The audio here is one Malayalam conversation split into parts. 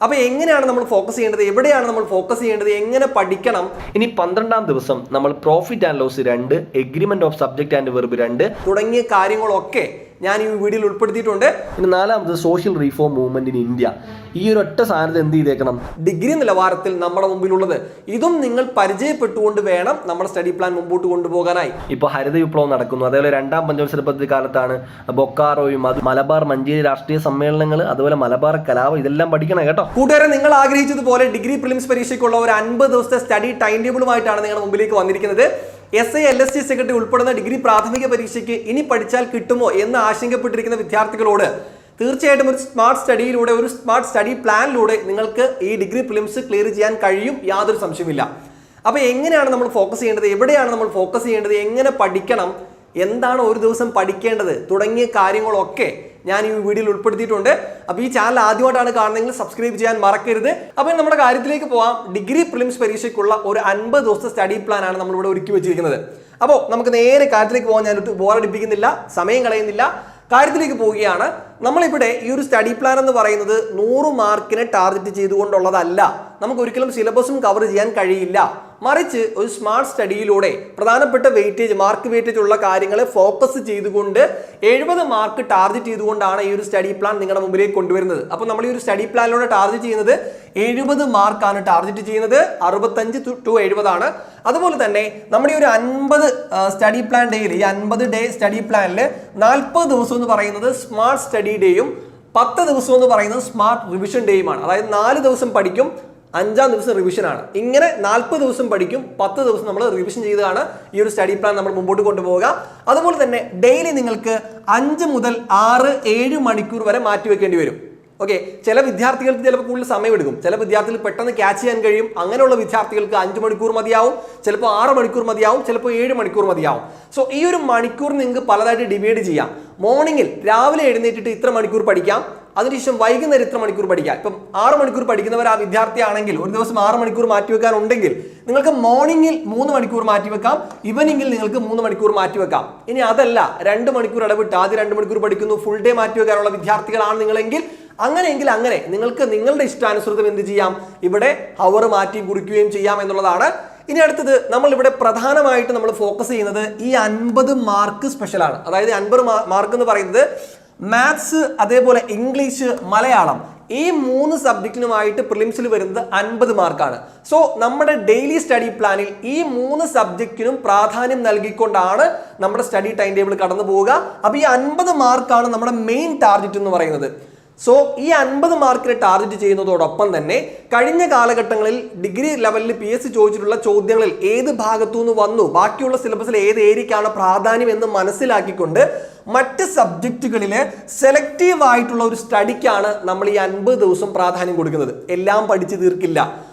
അപ്പോൾ എങ്ങനെയാണ് നമ്മൾ ഫോക്കസ് ചെയ്യേണ്ടത്, എവിടെയാണ് നമ്മൾ ഫോക്കസ് ചെയ്യേണ്ടത്, എങ്ങനെ പഠിക്കണം? ഇനി 12ാം ദിവസം നമ്മൾ profit and loss 2, agreement of subject and verb 2 തുടങ്ങിയ കാര്യങ്ങളൊക്കെ ഞാൻ ഈ വീഡിയോയിൽ ഉൾപ്പെടുത്തിയിട്ടുണ്ട്. ഇനി 4ാമത് social reform movement in India. ഈ ഒരു ഒറ്റ സാധനത്തെ എന്ത് ചെയ്തേക്കണം? ഡിഗ്രി നിലവാരത്തിൽ നമ്മുടെ മുമ്പിലുള്ളത് ഇതും നിങ്ങൾ പരിചയപ്പെട്ടുകൊണ്ട് വേണം നമ്മുടെ സ്റ്റഡി പ്ലാൻ മുമ്പോട്ട് കൊണ്ടുപോകാനായി. ഇപ്പോൾ ഹരിത വിപ്ലവം നടക്കുന്നു, അതേപോലെ 2ാം പഞ്ചവത്സര പദ്ധതി കാലത്താണ് ബൊക്കാറോയും മലബാർ മഞ്ചേരി രാഷ്ട്രീയ സമ്മേളനങ്ങൾ, അതുപോലെ മലബാർ കലാപം, ഇതെല്ലാം പഠിക്കണം കേട്ടോ. കൂട്ടുകാരെ, നിങ്ങൾ ആഗ്രഹിച്ചതുപോലെ ഡിഗ്രി പ്രിലിംസ് പരീക്ഷയ്ക്കുള്ള ഒരു 50 ദിവസത്തെ സ്റ്റഡി ടൈം ടേബിളുമായിട്ടാണ് നിങ്ങളുടെ മുമ്പിലേക്ക് വന്നിരിക്കുന്നത്. SI LST സെക്രട്ടറി ഉൾപ്പെടുന്ന ഡിഗ്രി പ്രാഥമിക പരീക്ഷയ്ക്ക് ഇനി പഠിച്ചാൽ കിട്ടുമോ എന്ന് ആശങ്കപ്പെട്ടിരിക്കുന്ന വിദ്യാർത്ഥികളോട് തീർച്ചയായിട്ടും ഒരു സ്മാർട്ട് സ്റ്റഡിയിലൂടെ, ഒരു സ്മാർട്ട് സ്റ്റഡി പ്ലാനിലൂടെ നിങ്ങൾക്ക് ഈ ഡിഗ്രി പ്രിലിംസ് ക്ലിയർ ചെയ്യാൻ കഴിയും, യാതൊരു സംശയമില്ല. അപ്പോൾ എങ്ങനെയാണ് നമ്മൾ ഫോക്കസ് ചെയ്യേണ്ടത്, എവിടെയാണ് നമ്മൾ ഫോക്കസ് ചെയ്യേണ്ടത്, എങ്ങനെ പഠിക്കണം, എന്താണ് ഒരു ദിവസം പഠിക്കേണ്ടത് തുടങ്ങിയ കാര്യങ്ങളൊക്കെ ഞാൻ ഈ വീഡിയോയിൽ ഉൾപ്പെടുത്തിയിട്ടുണ്ട്. അപ്പോൾ ഈ ചാനൽ ആദ്യമായിട്ടാണ് കാണുന്നതെങ്കിൽ സബ്സ്ക്രൈബ് ചെയ്യാൻ മറക്കരുത്. അപ്പോൾ നമ്മുടെ കാര്യത്തിലേക്ക് പോവാം. ഡിഗ്രി പ്രിലിംസ് പരീക്ഷയ്ക്കുള്ള ഒരു 50 ദിവസത്തെ സ്റ്റഡി പ്ലാൻ ആണ് നമ്മളിവിടെ ഒരുക്കി വെച്ചിരിക്കുന്നത്. അപ്പോൾ നമുക്ക് നേരെ കാര്യത്തിലേക്ക് പോകാൻ, ഞാൻ ബോറടിപ്പിക്കുന്നില്ല, സമയം കളയുന്നില്ല, കാര്യത്തിലേക്ക് പോവുകയാണ്. നമ്മളിവിടെ ഈ ഒരു സ്റ്റഡി പ്ലാൻ എന്ന് പറയുന്നത് 100 മാർക്കിനെ ടാർഗറ്റ് ചെയ്തുകൊണ്ടുള്ളതല്ല. നമുക്ക് ഒരിക്കലും സിലബസും കവർ ചെയ്യാൻ കഴിയില്ല. മറിച്ച് ഒരു സ്മാർട്ട് സ്റ്റഡിയിലൂടെ പ്രധാനപ്പെട്ട വെയിറ്റേജ്, മാർക്ക് വെയിറ്റേജ് ഉള്ള കാര്യങ്ങളെ ഫോക്കസ് ചെയ്തുകൊണ്ട് 70 മാർക്ക് ടാർഗറ്റ് ചെയ്തുകൊണ്ടാണ് ഈ ഒരു സ്റ്റഡി പ്ലാൻ നിങ്ങളുടെ മുമ്പിലേക്ക് കൊണ്ടുവരുന്നത്. അപ്പോൾ നമ്മൾ ഈ ഒരു സ്റ്റഡി പ്ലാനിലൂടെ ടാർഗറ്റ് ചെയ്യുന്നത് 70 മാർക്കാണ് ടാർഗറ്റ് ചെയ്യുന്നത്. 65 to 70 ആണ്. അതുപോലെ തന്നെ നമ്മുടെ ഈ ഒരു 50 സ്റ്റഡി പ്ലാൻ ഡേയിൽ, ഈ 50 ഡേ സ്റ്റഡി പ്ലാനിൽ 40 ദിവസം എന്ന് പറയുന്നത് സ്മാർട്ട് സ്റ്റഡി ഡേയും 10 ദിവസം എന്ന് പറയുന്നത് സ്മാർട്ട് റിവിഷൻ ഡേയുമാണ്. അതായത് 4 ദിവസം പഠിക്കും, 5ാം ദിവസം റിവിഷൻ ആണ്. ഇങ്ങനെ 40 ദിവസം പഠിക്കും, 10 ദിവസം നമ്മൾ റിവിഷൻ ചെയ്താണ് ഈ ഒരു സ്റ്റഡി പ്ലാൻ നമ്മൾ മുമ്പോട്ട് കൊണ്ടുപോവുക. അതുപോലെ തന്നെ ഡെയിലി നിങ്ങൾക്ക് 5 മുതൽ 6, 7 മണിക്കൂർ വരെ മാറ്റിവെക്കേണ്ടി വരും. ഓക്കെ, ചില വിദ്യാർത്ഥികൾക്ക് ചിലപ്പോൾ കൂടുതൽ സമയം എടുക്കും, ചില വിദ്യാർത്ഥികൾ പെട്ടെന്ന് ക്യാച്ച് ചെയ്യാൻ കഴിയും. അങ്ങനെയുള്ള വിദ്യാർത്ഥികൾക്ക് 5 മണിക്കൂർ മതിയാവും, ചിലപ്പോൾ 6 മണിക്കൂർ മതിയാവും, ചിലപ്പോൾ 7 മണിക്കൂർ മതിയാവും. സോ ഈ ഒരു മണിക്കൂർ നിങ്ങൾക്ക് പലതായിട്ട് ഡിവൈഡ് ചെയ്യാം. മോർണിംഗിൽ രാവിലെ എഴുന്നേറ്റിട്ട് ഇത്ര മണിക്കൂർ പഠിക്കാം, അതിനുശേഷം വൈകുന്നേരം ഇത്ര മണിക്കൂർ പഠിക്കാം. ഇപ്പം 6 മണിക്കൂർ പഠിക്കുന്നവർ ആ വിദ്യാർത്ഥിയാണെങ്കിൽ ഒരു ദിവസം 6 മണിക്കൂർ മാറ്റിവെക്കാനുണ്ടെങ്കിൽ നിങ്ങൾക്ക് മോർണിംഗിൽ 3 മണിക്കൂർ മാറ്റിവെക്കാം, ഈവനിങ്ങിൽ നിങ്ങൾക്ക് 3 മണിക്കൂർ മാറ്റിവെക്കാം. ഇനി അതല്ല, 2 മണിക്കൂർ ഇടവിട്ട് ആദ്യം 2 മണിക്കൂർ പഠിക്കുന്നു, ഫുൾ ഡേ മാറ്റിവെക്കാനുള്ള വിദ്യാർത്ഥികളാണ് നിങ്ങളെങ്കിൽ അങ്ങനെയെങ്കിൽ അങ്ങനെ നിങ്ങൾക്ക് നിങ്ങളുടെ ഇഷ്ടാനുസൃതം എന്ത് ചെയ്യാം, ഇവിടെ ഹവർ മാറ്റി കുറിക്കുകയും ചെയ്യാം എന്നുള്ളതാണ്. ഇനി അടുത്തത് നമ്മൾ ഇവിടെ പ്രധാനമായിട്ട് നമ്മൾ ഫോക്കസ് ചെയ്യുന്നത് ഈ 50 മാർക്ക് സ്പെഷ്യലാണ്. അതായത് 50 മാർക്ക് എന്ന് പറയുന്നത് മാത്സ്, അതേപോലെ ഇംഗ്ലീഷ്, മലയാളം, ഈ 3 സബ്ജക്റ്റിനുമായിട്ട് പ്രിലിംസിൽ വരുന്നത് 50 മാർക്കാണ്. സോ നമ്മുടെ ഡെയിലി സ്റ്റഡി പ്ലാനിൽ ഈ 3 സബ്ജക്റ്റിനും പ്രാധാന്യം നൽകിക്കൊണ്ടാണ് നമ്മുടെ സ്റ്റഡി ടൈം ടേബിൾ കടന്നു പോവുക. അപ്പോൾ ഈ 50 മാർക്കാണ് നമ്മുടെ മെയിൻ ടാർഗറ്റ് എന്ന് പറയുന്നത്. സോ ഈ 50 മാർക്കിനെ ടാർഗറ്റ് ചെയ്യുന്നതോടൊപ്പം തന്നെ കഴിഞ്ഞ കാലഘട്ടങ്ങളിൽ ഡിഗ്രി ലെവലിൽ PSC ചോദിച്ചിട്ടുള്ള ചോദ്യങ്ങളിൽ ഏത് ഭാഗത്തു നിന്ന് വന്നു, ബാക്കിയുള്ള സിലബസിൽ ഏത് ഏരിയയ്ക്കാണ് പ്രാധാന്യം എന്ന് മനസ്സിലാക്കിക്കൊണ്ട് മറ്റ് സബ്ജക്റ്റുകളിലെ സെലക്റ്റീവ് ആയിട്ടുള്ള ഒരു സ്റ്റഡിക്കാണ് നമ്മൾ ഈ 50 ദിവസം പ്രാധാന്യം കൊടുക്കുന്നത്. എല്ലാം പഠിച്ചു തീർക്കില്ല,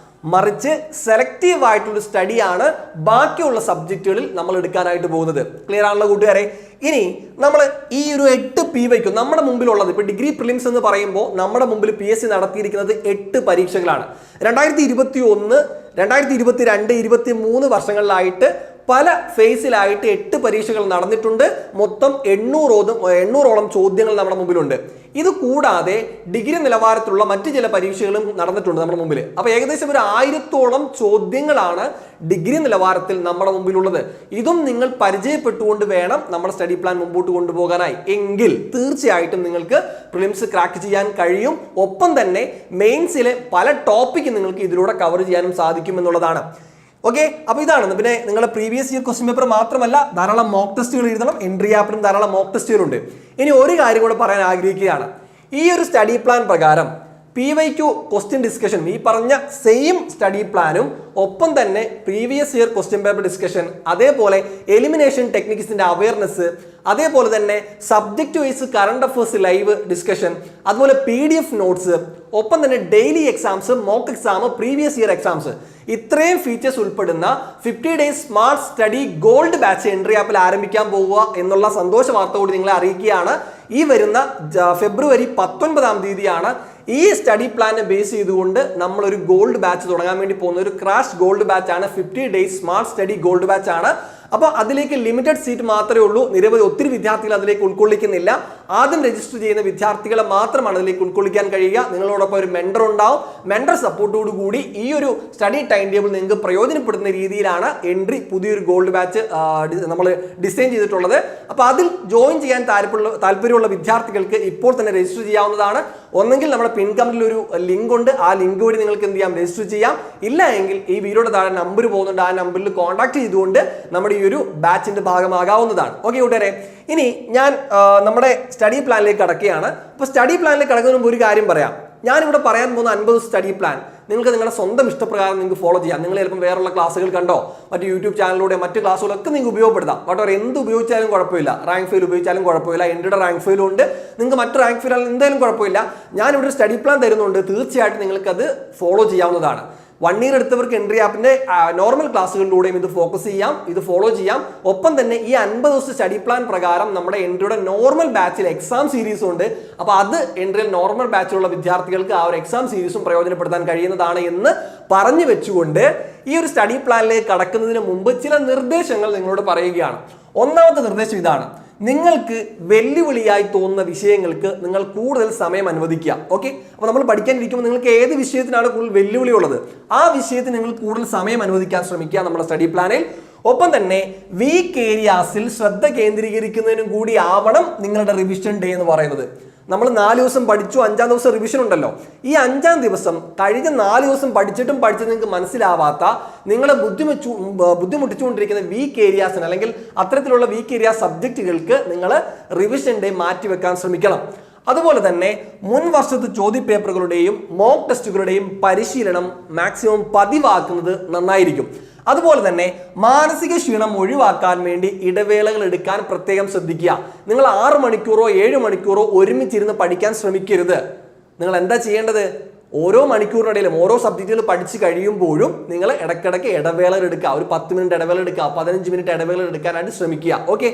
മറിച്ച് സെലക്റ്റീവ് ആയിട്ടുള്ള സ്റ്റഡിയാണ് ബാക്കിയുള്ള സബ്ജക്റ്റുകളിൽ നമ്മൾ എടുക്കാനായിട്ട് പോകുന്നത്. ക്ലിയർ ആണല്ലോ കൂട്ടുകാരെ? ഇനി നമ്മൾ ഈ ഒരു 8 PYQ നമ്മുടെ മുമ്പിലുള്ളത്, ഇപ്പോൾ ഡിഗ്രി പ്രിലിംസ് എന്ന് പറയുമ്പോൾ നമ്മുടെ മുമ്പിൽ PSC നടത്തിയിരിക്കുന്നത് 8 പരീക്ഷകളാണ്. 2021, 2022, 23 വർഷങ്ങളിലായിട്ട് പല ഫേസിലായിട്ട് 8 പരീക്ഷകൾ നടന്നിട്ടുണ്ട്. മൊത്തം 800ഓളം ചോദ്യങ്ങൾ നമ്മുടെ മുമ്പിലുണ്ട്. ഇത് കൂടാതെ ഡിഗ്രി നിലവാരത്തിലുള്ള മറ്റു ചില പരീക്ഷകളും നടന്നിട്ടുണ്ട് നമ്മുടെ മുമ്പിൽ. അപ്പോൾ ഏകദേശം ഒരു 1000ഓളം ചോദ്യങ്ങളാണ് ഡിഗ്രി നിലവാരത്തിൽ നമ്മുടെ മുമ്പിലുള്ളത്. ഇതും നിങ്ങൾ പരിചയപ്പെട്ടുകൊണ്ട് വേണം നമ്മുടെ സ്റ്റഡി പ്ലാൻ മുമ്പോട്ട് കൊണ്ടുപോകാനായി. എങ്കിൽ തീർച്ചയായിട്ടും നിങ്ങൾക്ക് പ്രിലിംസ് ക്രാക്ക് ചെയ്യാൻ കഴിയും. ഒപ്പം തന്നെ മെയിൻസിലെ പല ടോപ്പിക്ക് നിങ്ങൾക്ക് ഇതിലൂടെ കവർ ചെയ്യാനും സാധിക്കും എന്നുള്ളതാണ്. ഓക്കെ, അപ്പോൾ ഇതാണ്. പിന്നെ നിങ്ങളുടെ പ്രീവിയസ് ഇയർ ക്വസ്റ്റ്യൻ പേപ്പർ മാത്രമല്ല, ധാരാളം മോക്ക് ടെസ്റ്റുകൾ എഴുതണം. എൻട്രി ആപ്പിലും ധാരാളം മോക്ക് ടെസ്റ്റുകളുണ്ട്. ഇനി ഒരു കാര്യം കൂടെ പറയാൻ ആഗ്രഹിക്കുകയാണ്. ഈ ഒരു സ്റ്റഡി പ്ലാൻ പ്രകാരം PYQ ക്വസ്റ്റ്യൻ ഡിസ്കഷൻ, ഈ പറഞ്ഞ സെയിം സ്റ്റഡി പ്ലാനും ഒപ്പം തന്നെ previous year question paper discussion, അതേപോലെ എലിമിനേഷൻ ടെക്നിക്സിന്റെ അവയർനെസ്, അതേപോലെ തന്നെ subject vice current affairs live discussion, അതുപോലെ PDF നോട്ട്സ്, ഒപ്പം തന്നെ daily exams, mock exam, previous year exams, ഇത്രയും ഫീച്ചേഴ്സ് ഉൾപ്പെടുന്ന 50 days smart study gold batch entry ആപ്പിൽ ആരംഭിക്കാൻ പോവുക എന്നുള്ള സന്തോഷ വാർത്ത കൂടി നിങ്ങളെ അറിയിക്കുകയാണ്. ഈ വരുന്ന ഫെബ്രുവരി 19-ാം തീയതിയാണ് ഈ സ്റ്റഡി പ്ലാനെ ബേസ് ചെയ്തുകൊണ്ട് നമ്മളൊരു ഗോൾഡ് ബാച്ച് തുടങ്ങാൻ വേണ്ടി പോകുന്ന ഒരു ക്രാഷ് ഗോൾഡ് ബാച്ച് ആണ്. 50 days smart study gold batch ആണ്. അപ്പോൾ അതിലേക്ക് ലിമിറ്റഡ് സീറ്റ് മാത്രമേ ഉള്ളൂ. ഒത്തിരി വിദ്യാർത്ഥികൾ അതിലേക്ക് ഉൾക്കൊള്ളിക്കുന്നില്ല. ആദ്യം രജിസ്റ്റർ ചെയ്യുന്ന വിദ്യാർത്ഥികളെ മാത്രമാണ് അതിലേക്ക് ഉൾക്കൊള്ളിക്കാൻ കഴിയുക. നിങ്ങളോടൊപ്പം ഒരു മെന്റർ ഉണ്ടാവും. മെന്റർ സപ്പോർട്ടോട് കൂടി ഈ ഒരു സ്റ്റഡി ടൈം ടേബിൾ നിങ്ങൾക്ക് പ്രയോജനപ്പെടുന്ന രീതിയിലാണ് എൻട്രി പുതിയൊരു ഗോൾഡ് ബാച്ച് നമ്മൾ ഡിസൈൻ ചെയ്തിട്ടുള്ളത്. അപ്പോൾ അതിൽ ജോയിൻ ചെയ്യാൻ താല്പര്യമുള്ള വിദ്യാർത്ഥികൾക്ക് ഇപ്പോൾ തന്നെ രജിസ്റ്റർ ചെയ്യാവുന്നതാണ്. ഒന്നെങ്കിൽ നമ്മുടെ പിൻ കമന്റിൽ ഒരു ലിങ്ക് ഉണ്ട്, ആ ലിങ്ക് വഴി നിങ്ങൾക്ക് എന്ത് ചെയ്യാം, രജിസ്റ്റർ ചെയ്യാം. ഇല്ല എങ്കിൽ ഈ വീഡിയോയുടെ താഴെ നമ്പർ പോകുന്നുണ്ട്, ആ നമ്പറിൽ കോൺടാക്ട് ചെയ്തുകൊണ്ട് നമ്മുടെ ഈ ഒരു ബാച്ചിന്റെ ഭാഗമാകാവുന്നതാണ്. ഓക്കെ കൂട്ടുകാരെ, ഇനി ഞാൻ നമ്മുടെ സ്റ്റഡി പ്ലാനിലേക്ക് കടക്കുകയാണ്. അപ്പോൾ സ്റ്റഡി പ്ലാനിലേക്ക് കടക്കുന്നതിന് മുമ്പ് ഒരു കാര്യം പറയാം. ഞാനിവിടെ പറയാൻ പോകുന്ന 50 സ്റ്റഡി പ്ലാൻ നിങ്ങൾക്ക് നിങ്ങളുടെ സ്വന്തം ഇഷ്ടപ്രകാരം നിങ്ങൾക്ക് ഫോളോ ചെയ്യാം. നിങ്ങൾ ചിലപ്പോൾ വേറെയുള്ള ക്ലാസ്സുകൾ കണ്ടോ, മറ്റ് യൂട്യൂബ് ചാനലിലൂടെ മറ്റ് ക്ലാസ്സുകളൊക്കെ നിങ്ങൾക്ക് ഉപയോഗപ്പെടുത്താം. വട്ടവർ എന്ത് ഉപയോഗിച്ചാലും കുഴപ്പമില്ല. റാങ്ക് ഫെയിൽ ഉപയോഗിച്ചാലും കുഴപ്പമില്ല. എൻ്റെ റാങ്ക് ഫെയിലും ഉണ്ട്, നിങ്ങൾക്ക് മറ്റു റാങ്ക് ഫെയിൽ എന്തായാലും കുഴപ്പമില്ല. ഞാനിവിടെ സ്റ്റഡി പ്ലാൻ തരുന്നുണ്ട്, തീർച്ചയായിട്ടും നിങ്ങൾക്കത് ഫോളോ ചെയ്യാവുന്നതാണ്. 1 ഇയർ എടുത്തവർക്ക് എൻട്രി ആപ്പിന്റെ നോർമൽ ക്ലാസ്സുകളിലൂടെയും ഇത് ഫോക്കസ് ചെയ്യാം, ഇത് ഫോളോ ചെയ്യാം. ഒപ്പം തന്നെ ഈ 50 ദിവസത്തെ സ്റ്റഡി പ്ലാൻ പ്രകാരം നമ്മുടെ എൻട്രിയുടെ നോർമൽ ബാച്ചിൽ എക്സാം സീരീസ് ഉണ്ട്. അപ്പോൾ അത് എൻട്രിയിൽ നോർമൽ ബാച്ചിലുള്ള വിദ്യാർത്ഥികൾക്ക് ആ ഒരു എക്സാം സീരീസും പ്രയോജനപ്പെടുത്താൻ കഴിയുന്നതാണ് എന്ന് പറഞ്ഞു വെച്ചുകൊണ്ട് ഈ ഒരു സ്റ്റഡി പ്ലാനിലേക്ക് കടക്കുന്നതിന് മുമ്പ് ചില നിർദ്ദേശങ്ങൾ നിങ്ങളോട് പറയുകയാണ്. ഒന്നാമത്തെ നിർദ്ദേശം ഇതാണ്: നിങ്ങൾക്ക് വെല്ലുവിളിയായി തോന്നുന്ന വിഷയങ്ങൾക്ക് നിങ്ങൾ കൂടുതൽ സമയം അനുവദിക്കുക. ഓക്കെ, അപ്പോൾ നമ്മൾ പഠിക്കാനിരിക്കുമ്പോൾ നിങ്ങൾക്ക് ഏത് വിഷയത്തിനാണ് കൂടുതൽ വെല്ലുവിളി ഉള്ളത്, ആ വിഷയത്തിന് നിങ്ങൾ കൂടുതൽ സമയം അനുവദിക്കാൻ ശ്രമിക്കുക നമ്മുടെ സ്റ്റഡി പ്ലാനിൽ. ഒപ്പം തന്നെ വീക്ക് ഏരിയാസിൽ ശ്രദ്ധ കേന്ദ്രീകരിക്കുന്നതിനും കൂടി ആവണം നിങ്ങളുടെ റിവിഷൻ ഡേ എന്ന് പറയുന്നത്. നമ്മൾ 4 ദിവസം പഠിച്ചു, 5-ാം ദിവസം റിവിഷൻ ഉണ്ടല്ലോ. ഈ 5-ാം ദിവസം കഴിഞ്ഞ 4 ദിവസം പഠിച്ചിട്ടും നിങ്ങൾക്ക് മനസ്സിലാവാത്ത, നിങ്ങളെ ബുദ്ധിമുട്ടിച്ചുകൊണ്ടിരിക്കുന്ന വീക്ക് ഏരിയാസിന് അല്ലെങ്കിൽ അത്തരത്തിലുള്ള വീക്ക് ഏരിയ സബ്ജക്റ്റുകൾക്ക് നിങ്ങൾ റിവിഷൻ ഡേ മാറ്റിവെക്കാൻ ശ്രമിക്കണം. അതുപോലെ തന്നെ മുൻ വർഷത്തെ ചോദ്യപേപ്പറുകളുടെയും മോക്ക് ടെസ്റ്റുകളുടെയും പരിശീലനം മാക്സിമം പതിവാക്കുന്നത് നന്നായിരിക്കും. അതുപോലെ തന്നെ മാനസിക ക്ഷീണം ഒഴിവാക്കാൻ വേണ്ടി ഇടവേളകൾ എടുക്കാൻ പ്രത്യേകം ശ്രദ്ധിക്കുക. നിങ്ങൾ 6 മണിക്കൂറോ 7 മണിക്കൂറോ ഒരുമിച്ചിരുന്ന് പഠിക്കാൻ ശ്രമിക്കരുത്. നിങ്ങൾ എന്താ ചെയ്യേണ്ടത്? ഓരോ മണിക്കൂറിനിടയിലും ഓരോ സബ്ജക്റ്റുകൾ പഠിച്ചു കഴിയുമ്പോഴും നിങ്ങൾ ഇടയ്ക്കിടയ്ക്ക് ഇടവേളകൾ എടുക്കുക. ഒരു 10 മിനിറ്റ് ഇടവേള എടുക്കുക, 15 മിനിറ്റ് ഇടവേള എടുക്കാനായിട്ട് ശ്രമിക്കുക. Okay,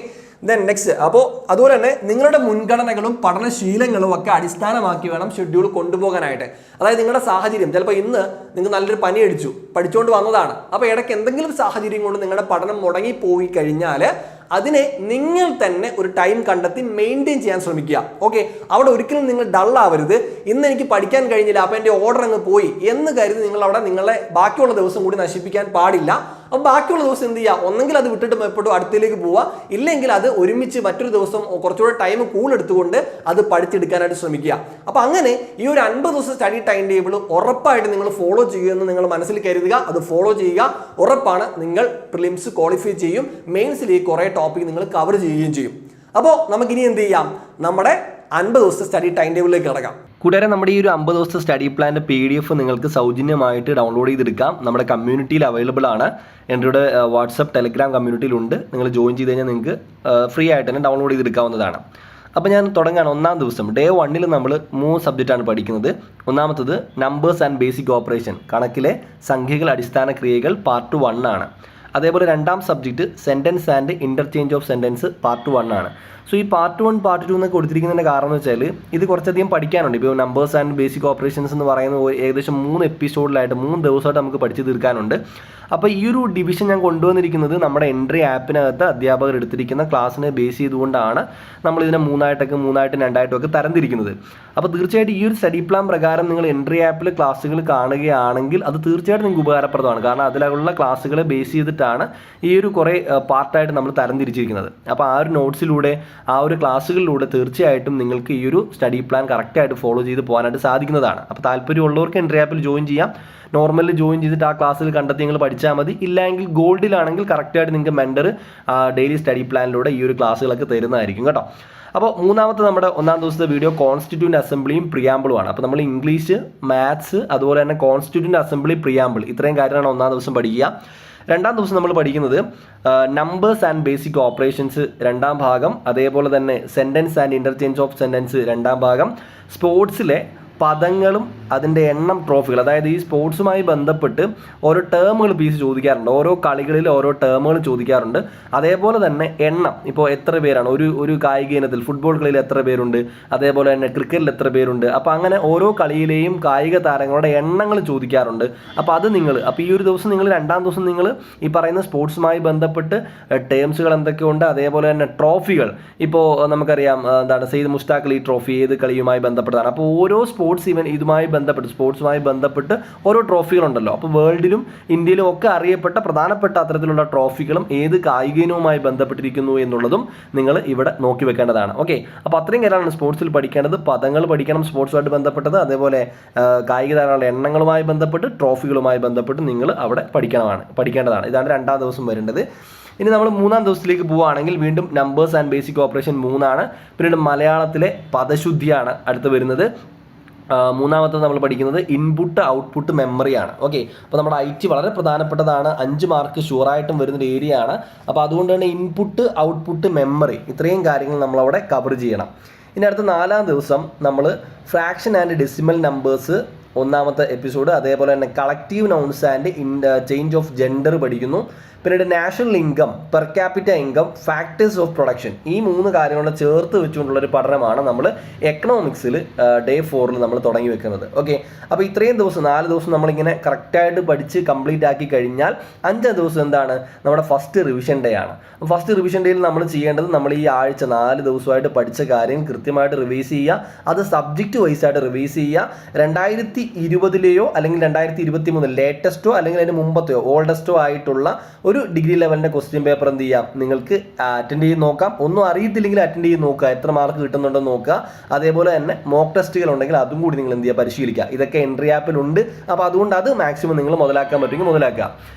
then next. അപ്പോൾ അതുപോലെ തന്നെ നിങ്ങളുടെ മുൻഗണനകളും പഠനശീലങ്ങളും ഒക്കെ അടിസ്ഥാനമാക്കി വേണം ഷെഡ്യൂൾ കൊണ്ടുപോകാനായിട്ട്. അതായത് നിങ്ങളുടെ സാഹചര്യം, ചിലപ്പോൾ ഇന്ന് നിങ്ങൾ നല്ലൊരു പനി അടിച്ചു, പഠിച്ചുകൊണ്ട് വന്നതാണ്. അപ്പോൾ ഇടയ്ക്ക് എന്തെങ്കിലും സാഹചര്യം കൊണ്ട് നിങ്ങളുടെ പഠനം മുടങ്ങിപ്പോയി കഴിഞ്ഞാൽ അതിനെ നിങ്ങൾ തന്നെ ഒരു ടൈം കണ്ടെത്തി മെയിൻറ്റെയിൻ ചെയ്യാൻ ശ്രമിക്കുക. ഓക്കെ, അവിടെ ഒരിക്കലും നിങ്ങൾ ഡള്ളാവരുത്. ഇന്ന് എനിക്ക് പഠിക്കാൻ കഴിഞ്ഞില്ല, അപ്പോൾ എൻ്റെ ഓർഡർ അങ്ങ് പോയി എന്ന് കരുതി നിങ്ങൾ അവിടെ നിങ്ങളെ ബാക്കിയുള്ള ദിവസം കൂടി നശിപ്പിക്കാൻ പാടില്ല. അപ്പോൾ ബാക്കിയുള്ള ദിവസം എന്ത് ചെയ്യുക? ഒന്നെങ്കിൽ അത് വിട്ടിട്ട് എപ്പോഴും അടുത്തേക്ക് പോവുക, ഇല്ലെങ്കിൽ അത് ഒരുമിച്ച് മറ്റൊരു ദിവസം കുറച്ചുകൂടെ ടൈം എടുത്തുകൊണ്ട് അത് പഠിച്ചെടുക്കാനായിട്ട് ശ്രമിക്കുക. അപ്പോൾ അങ്ങനെ ഈ ഒരു 50 ദിവസം സ്റ്റഡി ടൈം ടേബിൾ ഉറപ്പായിട്ട് നിങ്ങൾ ഫോളോ ചെയ്യുമെന്ന് നിങ്ങൾ മനസ്സിൽ കരുതുക. അത് ഫോളോ ചെയ്യുക, ഉറപ്പാണ് നിങ്ങൾ പ്രിലിംസ് ക്വാളിഫൈ ചെയ്യും, മെയിൻസിലേക്ക് കുറേ ടോപ്പിക് നിങ്ങൾ കവർ ചെയ്യുകയും ചെയ്യും. അപ്പോൾ നമുക്കിനി എന്ത് ചെയ്യാം? നമ്മുടെ 50 ദിവസത്തെ സ്റ്റഡി ടൈം ടേബിളിലേക്ക് കിടക്കാം. കൂട്ടുകാരെ, നമ്മുടെ ഈ ഒരു 50 ദിവസത്തെ സ്റ്റഡി പ്ലാൻ്റെ PDF നിങ്ങൾക്ക് സൗജന്യമായിട്ട് ഡൗൺലോഡ് ചെയ്തെടുക്കാം. നമ്മുടെ കമ്മ്യൂണിറ്റിയിൽ അവൈലബിൾ ആണ്. എൻ്റെ വാട്സപ്പ് ടെലിഗ്രാം കമ്മ്യൂണിറ്റിയിലുണ്ട്. നിങ്ങൾ ജോയിൻ ചെയ്ത് കഴിഞ്ഞാൽ നിങ്ങൾക്ക് ഫ്രീ ആയിട്ട് തന്നെ ഡൗൺലോഡ് ചെയ്തെടുക്കാവുന്നതാണ്. അപ്പോൾ ഞാൻ തുടങ്ങുകയാണ്. 1-ാം ദിവസം ഡേ 1 നമ്മൾ 3 സബ്ജക്റ്റാണ് പഠിക്കുന്നത്. ഒന്നാമത്തത് നമ്പേഴ്സ് ആൻഡ് ബേസിക് ഓപ്പറേഷൻ, കണക്കിലെ സംഖ്യകൾ അടിസ്ഥാന ക്രിയകൾ പാർട്ട് 1 ആണ്. അതേപോലെ 2-ാം subject sentence and interchange of sentence part 1 ആണ്. സോ ഈ പാർട്ട് 1 പാർട്ട് 2 എന്നൊക്കെ കൊടുത്തിരിക്കുന്നതിൻ്റെ കാരണം എന്ന് വെച്ചാൽ ഇത് കുറച്ചധികം പഠിക്കാനുണ്ട്. ഇപ്പോൾ നമ്പേഴ്സ് ആൻഡ് ബേസിക് ഓപ്പറേഷൻസ് എന്ന് പറയുന്നത് ഏകദേശം 3 എപ്പിസോഡിലായിട്ട് 3 ദിവസമായിട്ട് നമുക്ക് പഠിച്ചു തീർക്കാനുണ്ട്. അപ്പോൾ ഈ ഒരു ഡിവിഷൻ ഞാൻ കൊണ്ടുവന്നിരിക്കുന്നത് നമ്മുടെ എൻട്രി ആപ്പിനകത്ത് അധ്യാപകർ എടുത്തിരിക്കുന്ന ക്ലാസ്സിനെ ബേസ് ചെയ്തുകൊണ്ടാണ് നമ്മളിതിനെ 3-ആയിട്ടും 2-ആയിട്ടും ഒക്കെ തരംതിരിക്കുന്നത്. അപ്പോൾ തീർച്ചയായിട്ടും ഈ ഒരു സ്റ്റഡി പ്ലാൻ പ്രകാരം നിങ്ങൾ എൻട്രി ആപ്പിൽ ക്ലാസ്സുകൾ കാണുകയാണെങ്കിൽ അത് തീർച്ചയായിട്ടും നിങ്ങൾക്ക് ഉപകാരപ്രദമാണ്. കാരണം അതിലുള്ള ക്ലാസ്സുകളെ ബേസ് ചെയ്തിട്ടാണ് ഈ ഒരു കുറേ പാർട്ടായിട്ട് നമ്മൾ തരംതിരിച്ചിരിക്കുന്നത്. അപ്പോൾ ആ ഒരു നോട്ട്സിലൂടെ ആ ഒരു ക്ലാസ്സുകളിലൂടെ തീർച്ചയായിട്ടും നിങ്ങൾക്ക് ഈ ഒരു സ്റ്റഡി പ്ലാൻ കറക്റ്റായിട്ട് ഫോളോ ചെയ്ത് പോകാനായിട്ട് സാധിക്കുന്നതാണ്. അപ്പോൾ താല്പര്യമുള്ളവർക്ക് എൻട്രി ആപ്പിൽ ജോയിൻ ചെയ്യാം. നോർമലിൽ ജോയിൻ ചെയ്തിട്ട് ആ ക്ലാസ്സിൽ കണ്ടെത്തി നിങ്ങൾ പഠിച്ചാൽ മതി. ഇല്ലെങ്കിൽ ഗോൾഡിലാണെങ്കിൽ കറക്റ്റായിട്ട് നിങ്ങൾക്ക് മെൻറ്റർ ഡെയിലി സ്റ്റഡി പ്ലാനിലൂടെ ഈ ഒരു ക്ലാസ്സുകളൊക്കെ തരുന്നതായിരിക്കും കേട്ടോ. അപ്പോൾ 3-ാമത്തെ നമ്മുടെ 1-ാം ദിവസത്തെ വീഡിയോ കോൺസ്റ്റിറ്റ്യൂൻ്റ് അസംബ്ലിയും പ്രിയാമ്പിളുമാണ്. അപ്പോൾ നമ്മൾ ഇംഗ്ലീഷ്, മാത്സ്, അതുപോലെ തന്നെ കോൺസ്റ്റിറ്റ്യൂൻ്റ് അസംബ്ലി, പ്രിയാമ്പിൾ, ഇത്രയും കാര്യമാണ് 1-ാം ദിവസം പഠിക്കുക. 2-ാം ദിവസം നമ്മൾ പഠിക്കുന്നത് നമ്പേഴ്സ് ആൻഡ് ബേസിക് ഓപ്പറേഷൻസ് 2-ാം ഭാഗം, അതേപോലെ തന്നെ sentence and interchange of sentence 2-ാം ഭാഗം, സ്പോർട്സിലെ പദങ്ങളും അതിൻ്റെ എണ്ണം ട്രോഫികൾ, അതായത് ഈ സ്പോർട്സുമായി ബന്ധപ്പെട്ട് ഓരോ ടേമുകൾ പീസ് ചോദിക്കാറുണ്ട്, ഓരോ കളികളിൽ ഓരോ ടേമുകൾ ചോദിക്കാറുണ്ട്. അതേപോലെ തന്നെ എണ്ണം, ഇപ്പോൾ എത്ര പേരാണ് ഒരു കായിക ഇനത്തിൽ, ഫുട്ബോൾ കളിയിൽ എത്ര പേരുണ്ട്, അതേപോലെ തന്നെ ക്രിക്കറ്റിൽ എത്ര പേരുണ്ട്, അപ്പോൾ അങ്ങനെ ഓരോ കളിയിലെയും കായിക താരങ്ങളുടെ എണ്ണങ്ങൾ ചോദിക്കാറുണ്ട്. അപ്പോൾ അത് അപ്പോൾ ഈ ഒരു ദിവസം നിങ്ങൾ രണ്ടാം ദിവസം നിങ്ങൾ ഈ പറയുന്ന സ്പോർട്സുമായി ബന്ധപ്പെട്ട് ടേംസുകൾ എന്തൊക്കെയുണ്ട്, അതേപോലെ തന്നെ ട്രോഫികൾ, ഇപ്പോൾ നമുക്കറിയാം എന്താണ് സെയ്ദ് മുഷ്താഖ് അലി ട്രോഫി ഏത് കളിയുമായി ബന്ധപ്പെട്ടതാണ്. അപ്പോൾ ഓരോ സ്പോർട്സുമായി ബന്ധപ്പെട്ട് ഓരോ ട്രോഫികളുണ്ടല്ലോ. അപ്പോൾ വേൾഡിലും ഇന്ത്യയിലും ഒക്കെ അറിയപ്പെട്ട പ്രധാനപ്പെട്ട അത്തരത്തിലുള്ള ട്രോഫികളും ഏത് കായിക ഇനവുമായി ബന്ധപ്പെട്ടിരിക്കുന്നു എന്നുള്ളതും നിങ്ങൾ ഇവിടെ നോക്കി വെക്കേണ്ടതാണ്. ഓക്കെ, അപ്പോൾ അത്രയും കാര്യമാണ് സ്പോർട്സിൽ പഠിക്കേണ്ടത്. പദങ്ങൾ പഠിക്കണം സ്പോർട്സുമായിട്ട് ബന്ധപ്പെട്ടത്, അതേപോലെ കായിക താരങ്ങളുടെ എണ്ണങ്ങളുമായി ബന്ധപ്പെട്ട് ട്രോഫികളുമായി ബന്ധപ്പെട്ട് നിങ്ങൾ അവിടെ പഠിക്കേണ്ടതാണ്. ഇതാണ് രണ്ടാം ദിവസം വരേണ്ടത്. ഇനി നമ്മൾ മൂന്നാം ദിവസത്തിലേക്ക് പോവുകയാണെങ്കിൽ വീണ്ടും നമ്പേഴ്സ് ആൻഡ് ബേസിക് ഓപ്പറേഷൻ 3 പിന്നീട് മലയാളത്തിലെ പദശുദ്ധിയാണ് അടുത്ത് വരുന്നത്. മൂന്നാമത്തെ നമ്മൾ പഠിക്കുന്നത് ഇൻപുട്ട് ഔട്ട്പുട്ട് മെമ്മറിയാണ്. ഓക്കെ, അപ്പോൾ നമ്മുടെ IT വളരെ പ്രധാനപ്പെട്ടതാണ്, 5 മാർക്ക് ഷുവറായിട്ടും വരുന്നൊരു ഏരിയ ആണ്. അപ്പോൾ അതുകൊണ്ട് തന്നെ ഇൻപുട്ട് ഔട്ട്പുട്ട് മെമ്മറി ഇത്രയും കാര്യങ്ങൾ നമ്മളവിടെ കവർ ചെയ്യണം. ഇനി അടുത്ത 4-ാം ദിവസം നമ്മൾ ഫ്രാക്ഷൻ ആൻഡ് ഡെസിമൽ നമ്പേഴ്സ് ഒന്നാമത്തെ എപ്പിസോഡ്, അതേപോലെ തന്നെ collective nouns and change of gender പഠിക്കുന്നു. പിന്നീട് national income, per capita income, factors of production, ഈ 3 കാര്യങ്ങളെ ചേർത്ത് വെച്ചുകൊണ്ടുള്ളൊരു പഠനമാണ് നമ്മൾ എക്കണോമിക്സിൽ ഡേ 4 നമ്മൾ തുടങ്ങി വെക്കുന്നത്. ഓക്കെ, അപ്പോൾ ഇത്രയും ദിവസം 4 ദിവസം നമ്മളിങ്ങനെ കറക്റ്റായിട്ട് പഠിച്ച് കംപ്ലീറ്റ് ആക്കി കഴിഞ്ഞാൽ 5ാം ദിവസം എന്താണ്, നമ്മുടെ ഫസ്റ്റ് റിവിഷൻ ഡേ ആണ്. ഫസ്റ്റ് റിവിഷൻ ഡേയിൽ നമ്മൾ ചെയ്യേണ്ടത് നമ്മൾ ഈ ആഴ്ച 4 ദിവസമായിട്ട് പഠിച്ച കാര്യം കൃത്യമായിട്ട് റിവൈസ് ചെയ്യുക. അത് സബ്ജക്റ്റ് വൈസായിട്ട് റിവൈസ് ചെയ്യുക. 2020 അല്ലെങ്കിൽ 2023 ലേറ്റസ്റ്റോ അല്ലെങ്കിൽ അതിന് മുമ്പത്തെയോ ഓൾഡസ്റ്റോ ആയിട്ടുള്ള ഒരു ഡിഗ്രി ലെവലിൻ്റെ ക്വസ്റ്റ്യൻ പേപ്പർ എന്ത് ചെയ്യാം, നിങ്ങൾക്ക് അറ്റൻഡ് ചെയ്ത് നോക്കാം. ഒന്നും അറിയത്തില്ലെങ്കിൽ അറ്റൻഡ് ചെയ്ത് നോക്കുക, എത്ര മാർക്ക് കിട്ടുന്നുണ്ടോ നോക്കുക. അതേപോലെ തന്നെ മോക്ക് ടെസ്റ്റുകൾ ഉണ്ടെങ്കിൽ അതും കൂടി നിങ്ങൾ എന്ത് ചെയ്യുക, പരിശീലിക്കുക. ഇതൊക്കെ എൻട്രി ആപ്പിലുണ്ട്. അപ്പോൾ അതുകൊണ്ട് അത് മാക്സിമം നിങ്ങൾ മുതലാക്കാൻ പറ്റുമെങ്കിൽ മുതലാക്കുക.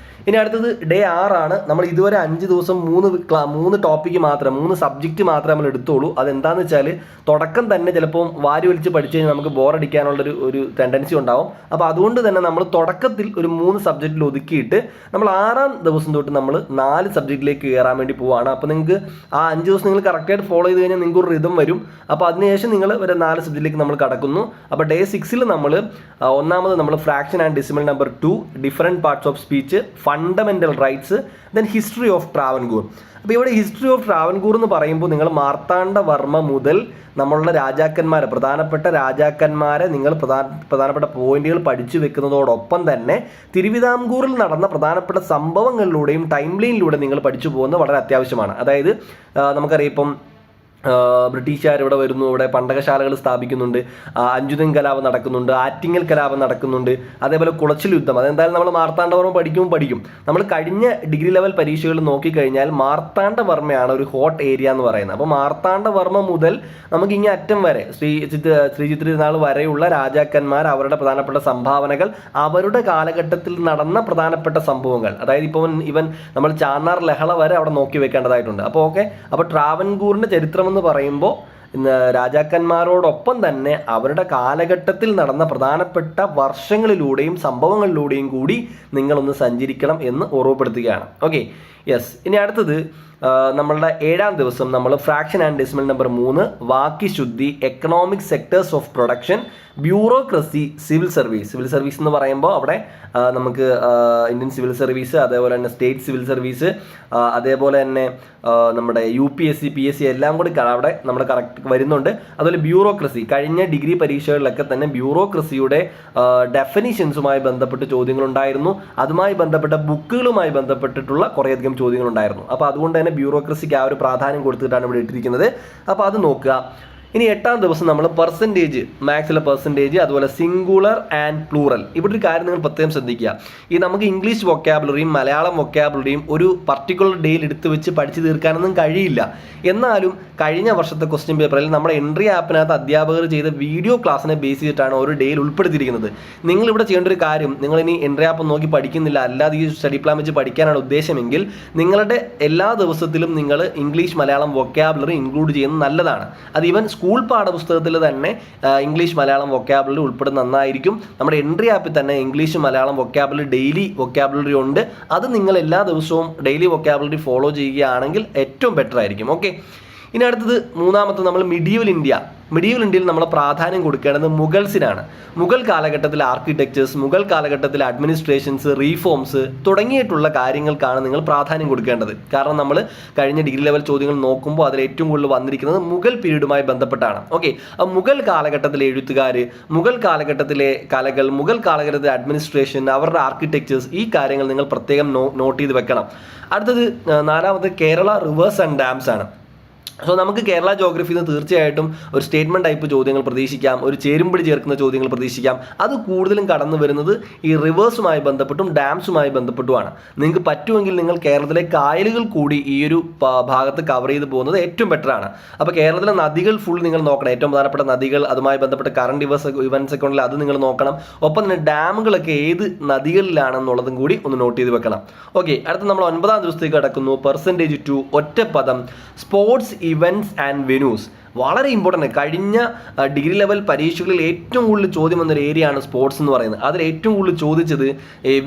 ഇനി അടുത്തത് ഡേ 6 ആണ്. നമ്മൾ ഇതുവരെ 5 ദിവസം 3 ടോപ്പിക്ക് മാത്രം 3 സബ്ജക്റ്റ് മാത്രമേ നമ്മൾ എടുത്തോളൂ. അതെന്താണെന്ന് വെച്ചാൽ തുടക്കം തന്നെ ചിലപ്പോൾ വാരി വലിച്ച് പഠിച്ചു കഴിഞ്ഞാൽ നമുക്ക് ബോറടിക്കാനുള്ളൊരു ടെൻഡൻസി ഉണ്ടാവും. അപ്പോൾ അതുകൊണ്ട് തന്നെ നമ്മൾ തുടക്കത്തിൽ ഒരു 3 സബ്ജക്റ്റിൽ ഒതുക്കിയിട്ട് നമ്മൾ 6-ാം ദിവസം തൊട്ട് നമ്മൾ 4 സബ്ജക്റ്റിലേക്ക് കയറാൻ വേണ്ടി പോവുകയാണ്. അപ്പോൾ നിങ്ങൾക്ക് ആ 5 ദിവസം നിങ്ങൾ കറക്റ്റായിട്ട് ഫോളോ ചെയ്ത് കഴിഞ്ഞാൽ നിങ്ങൾക്ക് ഒരു റിതം വരും. അപ്പോൾ അതിനുശേഷം നിങ്ങൾ ഒരു 4 സബ്ജക്റ്റിലേക്ക് നമ്മൾ കടക്കുന്നു. അപ്പോൾ ഡേ 6-ൽ നമ്മൾ ഒന്നാമത് നമ്മൾ fraction and decimal number 2, different parts of speech, fundamental rights, then history of Travancore. അപ്പോൾ ഇവിടെ ഹിസ്റ്ററി ഓഫ് ട്രാവൻകൂർ എന്ന് പറയുമ്പോൾ നിങ്ങൾ മാർത്താണ്ഡവർമ്മ മുതൽ നമ്മളുടെ പ്രധാനപ്പെട്ട രാജാക്കന്മാരെ നിങ്ങൾ പ്രധാനപ്പെട്ട പോയിന്റുകൾ പഠിച്ചു വെക്കുന്നതോടൊപ്പം തന്നെ തിരുവിതാംകൂറിൽ നടന്ന പ്രധാനപ്പെട്ട സംഭവങ്ങളിലൂടെയും ടൈം ലൈനിലൂടെ നിങ്ങൾ പഠിച്ചു പോകുന്നത് വളരെ അത്യാവശ്യമാണ്. അതായത് നമുക്കറിയാം ഇപ്പം ബ്രിട്ടീഷുകാർ ഇവിടെ വരുന്നു, ഇവിടെ പണ്ടകശാലകൾ സ്ഥാപിക്കുന്നുണ്ട്, അഞ്ചുതൻ കലാപം നടക്കുന്നുണ്ട്, ആറ്റിങ്ങൽ കലാപം നടക്കുന്നുണ്ട്, അതേപോലെ കുളച്ചിൽ യുദ്ധം. അതെന്തായാലും നമ്മൾ മാർത്താണ്ഡവർമ്മ പഠിക്കും. നമ്മൾ കഴിഞ്ഞ ഡിഗ്രി ലെവൽ പരീക്ഷകൾ നോക്കിക്കഴിഞ്ഞാൽ മാർത്താണ്ഡവർമ്മയാണ് ഒരു ഹോട്ട് ഏരിയ എന്ന് പറയുന്നത്. അപ്പോൾ മാർത്താണ്ഡവർമ്മ മുതൽ നമുക്ക് ഇങ്ങനെ അറ്റം വരെ ശ്രീചിത്രനാൾ വരെയുള്ള രാജാക്കന്മാർ, അവരുടെ പ്രധാനപ്പെട്ട സംഭാവനകൾ, അവരുടെ കാലഘട്ടത്തിൽ നടന്ന പ്രധാനപ്പെട്ട സംഭവങ്ങൾ, അതായത് ഇപ്പോൾ നമ്മൾ ചാന്നാർ ലഹള വരെ അവിടെ നോക്കി വെക്കേണ്ടതായിട്ടുണ്ട്. അപ്പോൾ ഓക്കെ, അപ്പോൾ ട്രാവൻകൂറിൻ്റെ ചരിത്രം എന്ന് പറയുമ്പോൾ രാജാക്കന്മാരോടൊപ്പം തന്നെ അവരുടെ കാലഘട്ടത്തിൽ നടന്ന പ്രധാനപ്പെട്ട വർഷങ്ങളിലൂടെയും സംഭവങ്ങളിലൂടെയും കൂടി നിങ്ങളൊന്ന് സഞ്ചരിക്കണം എന്ന് ഓർമ്മപ്പെടുത്തുകയാണ്. Okay, yes. ഇനി അടുത്തത് നമ്മളുടെ 7-ാം ദിവസം നമ്മൾ ഫ്രാക്ഷൻ ആൻഡ് ഡെസിമൽ നമ്പർ 3, വാക്യശുദ്ധി, economic sectors of production, bureaucracy, civil service എന്ന് പറയുമ്പോൾ അവിടെ നമുക്ക് ഇന്ത്യൻ സിവിൽ സർവീസ്, അതേപോലെ തന്നെ സ്റ്റേറ്റ് സിവിൽ സർവീസ്, അതേപോലെ തന്നെ നമ്മുടെ UPSC PSC എല്ലാം കൂടി അവിടെ നമ്മുടെ കറക്റ്റ് വരുന്നുണ്ട്. അതുപോലെ ബ്യൂറോക്രസി, കഴിഞ്ഞ ഡിഗ്രി പരീക്ഷകളിലൊക്കെ തന്നെ ബ്യൂറോക്രസിയുടെ ഡെഫിനിഷൻസുമായി ബന്ധപ്പെട്ട് ചോദ്യങ്ങളുണ്ടായിരുന്നു. അതുമായി ബന്ധപ്പെട്ട ബുക്കുകളുമായി ബന്ധപ്പെട്ടിട്ടുള്ള കുറേയധികം ചോദ്യങ്ങളുണ്ടായിരുന്നു. അപ്പോൾ അതുകൊണ്ട് തന്നെ ബ്യൂറോക്രസിക്ക് ആ ഒരു പ്രാധാന്യം കൊടുത്തിട്ടാണ് ഇവിടെ ഇട്ടിരിക്കുന്നത്. അപ്പോൾ അത് നോക്കുക. ഇനി 8-ാം ദിവസം നമ്മൾ പെർസെൻറ്റേജ്, മാത്സിലെ പെർസെൻറ്റേജ്, അതുപോലെ സിംഗുലർ ആൻഡ് പ്ലൂറൽ. ഇവിടെ ഒരു കാര്യം നിങ്ങൾ പ്രത്യേകം ശ്രദ്ധിക്കുക. ഈ നമുക്ക് ഇംഗ്ലീഷ് വൊക്കാബുലറിയും മലയാളം വൊക്കാബുലറിയും ഒരു പർട്ടിക്കുലർ ഡേയിൽ എടുത്ത് വെച്ച് പഠിച്ചു തീർക്കാനൊന്നും കഴിയില്ല. എന്നാലും കഴിഞ്ഞ വർഷത്തെ ക്വസ്റ്റ്യൻ പേപ്പറിൽ നമ്മുടെ എൻട്രി ആപ്പിനകത്ത് അധ്യാപകർ ചെയ്ത വീഡിയോ ക്ലാസ്സിനെ ബേസ് ചെയ്തിട്ടാണ് ഒരു ഡേയിൽ ഉൾപ്പെടുത്തിയിരിക്കുന്നത്. നിങ്ങളിവിടെ ചെയ്യേണ്ട ഒരു കാര്യം, നിങ്ങളിനി എൻട്രി ആപ്പ് നോക്കി പഠിക്കുന്നില്ല, അല്ലാതെ ഈ സ്റ്റഡി പ്ലാൻ വെച്ച് പഠിക്കാനാണ് ഉദ്ദേശമെങ്കിൽ നിങ്ങളുടെ എല്ലാ ദിവസത്തിലും നിങ്ങൾ ഇംഗ്ലീഷ് മലയാളം വൊക്കാബുലറി ഇൻക്ലൂഡ് ചെയ്യുന്നത് നല്ലതാണ്. അത് ഈവൻ സ്കൂൾ പാഠപുസ്തകത്തിൽ തന്നെ ഇംഗ്ലീഷ് മലയാളം വൊക്കാബുലറി ഉൾപ്പെടുന്ന നന്നായിരിക്കും. നമ്മുടെ എൻട്രി ആപ്പിൽ തന്നെ English Malayalam vocabulary daily vocabulary ഉണ്ട്. അത് നിങ്ങൾ എല്ലാ ദിവസവും ഡെയിലി വൊക്കാബുലറി ഫോളോ ചെയ്യുകയാണെങ്കിൽ ഏറ്റവും ബെറ്റർ ആയിരിക്കും. ഓക്കെ, ഇനി അടുത്തത് 3-ാമത്തെ നമ്മൾ മിഡീവൽ ഇന്ത്യ മിഡീവൽ ഇന്ത്യയിൽ നമ്മൾ പ്രാധാന്യം കൊടുക്കേണ്ടത് മുഗൾസിനാണ്. മുഗൾ കാലഘട്ടത്തിലെ ആർക്കിടെക്ചേഴ്സ്, മുഗൾ കാലഘട്ടത്തിലെ അഡ്മിനിസ്ട്രേഷൻസ്, റീഫോംസ് തുടങ്ങിയിട്ടുള്ള കാര്യങ്ങൾക്കാണ് നിങ്ങൾ പ്രാധാന്യം കൊടുക്കേണ്ടത്. കാരണം നമ്മൾ കഴിഞ്ഞ ഡിഗ്രി ലെവൽ ചോദ്യങ്ങൾ നോക്കുമ്പോൾ അതിൽ ഏറ്റവും കൂടുതൽ വന്നിരിക്കുന്നത് മുഗൾ പീരീഡുമായി ബന്ധപ്പെട്ടാണ്. ഓക്കെ, അപ്പോൾ മുഗൾ കാലഘട്ടത്തിലെ എഴുത്തുകാർ, മുഗൾ കാലഘട്ടത്തിലെ കലകൾ, മുഗൾ കാലഘട്ടത്തിലെ അഡ്മിനിസ്ട്രേഷൻ, അവരുടെ ആർക്കിടെക്ചേഴ്സ്, ഈ കാര്യങ്ങൾ നിങ്ങൾ പ്രത്യേകം നോട്ട് ചെയ്ത് വെക്കണം. അടുത്തത് നാലാമത് കേരള റിവേഴ്സ് ആൻഡ് ഡാംസ് ആണ്. സോ നമുക്ക് കേരള ജോഗ്രഫിയിൽ നിന്ന് തീർച്ചയായിട്ടും ഒരു സ്റ്റേറ്റ്മെൻറ്റ് ടൈപ്പ് ചോദ്യങ്ങൾ പ്രതീക്ഷിക്കാം, ഒരു ചേരുംപടി ചേർക്കുന്ന ചോദ്യങ്ങൾ പ്രതീക്ഷിക്കാം. അത് കൂടുതലും കടന്നു വരുന്നത് ഈ റിവേഴ്സുമായി ബന്ധപ്പെട്ടും ഡാംസുമായി ബന്ധപ്പെട്ടുമാണ്. നിങ്ങൾക്ക് പറ്റുമെങ്കിൽ നിങ്ങൾ കേരളത്തിലെ കായലുകൾ കൂടി ഈ ഒരു ഭാഗത്ത് കവർ ചെയ്ത് പോകുന്നത് ഏറ്റവും ബെറ്ററാണ്. അപ്പോൾ കേരളത്തിലെ നദികൾ ഫുൾ നിങ്ങൾ നോക്കണം, ഏറ്റവും പ്രധാനപ്പെട്ട നദികൾ, അതുമായി ബന്ധപ്പെട്ട കറണ്ട് ഇവൻസ് ഒക്കെ ഉണ്ടെങ്കിൽ അത് നിങ്ങൾ നോക്കണം. ഒപ്പം തന്നെ ഡാമുകളൊക്കെ ഏത് നദികളിലാണെന്നുള്ളതും കൂടി ഒന്ന് നോട്ട് ചെയ്ത് വെക്കണം. ഓക്കെ, അടുത്ത നമ്മൾ 9ാം ദിവസത്തേക്ക് കടക്കുന്നു. പെർസെൻറ്റേജ് ടു ഒറ്റപ്പദം സ്പോർട്സ് ഇവൻറ്റ്സ് ആൻഡ് വെന്യൂസ്. വളരെ ഇമ്പോർട്ടൻ്റ്. കഴിഞ്ഞ ഡിഗ്രി ലെവൽ പരീക്ഷകളിൽ ഏറ്റവും കൂടുതൽ ചോദ്യം വന്നൊരു ഏരിയയാണ് സ്പോർട്സ് എന്ന് പറയുന്നത്. അതിൽ ഏറ്റവും കൂടുതൽ ചോദിച്ചത്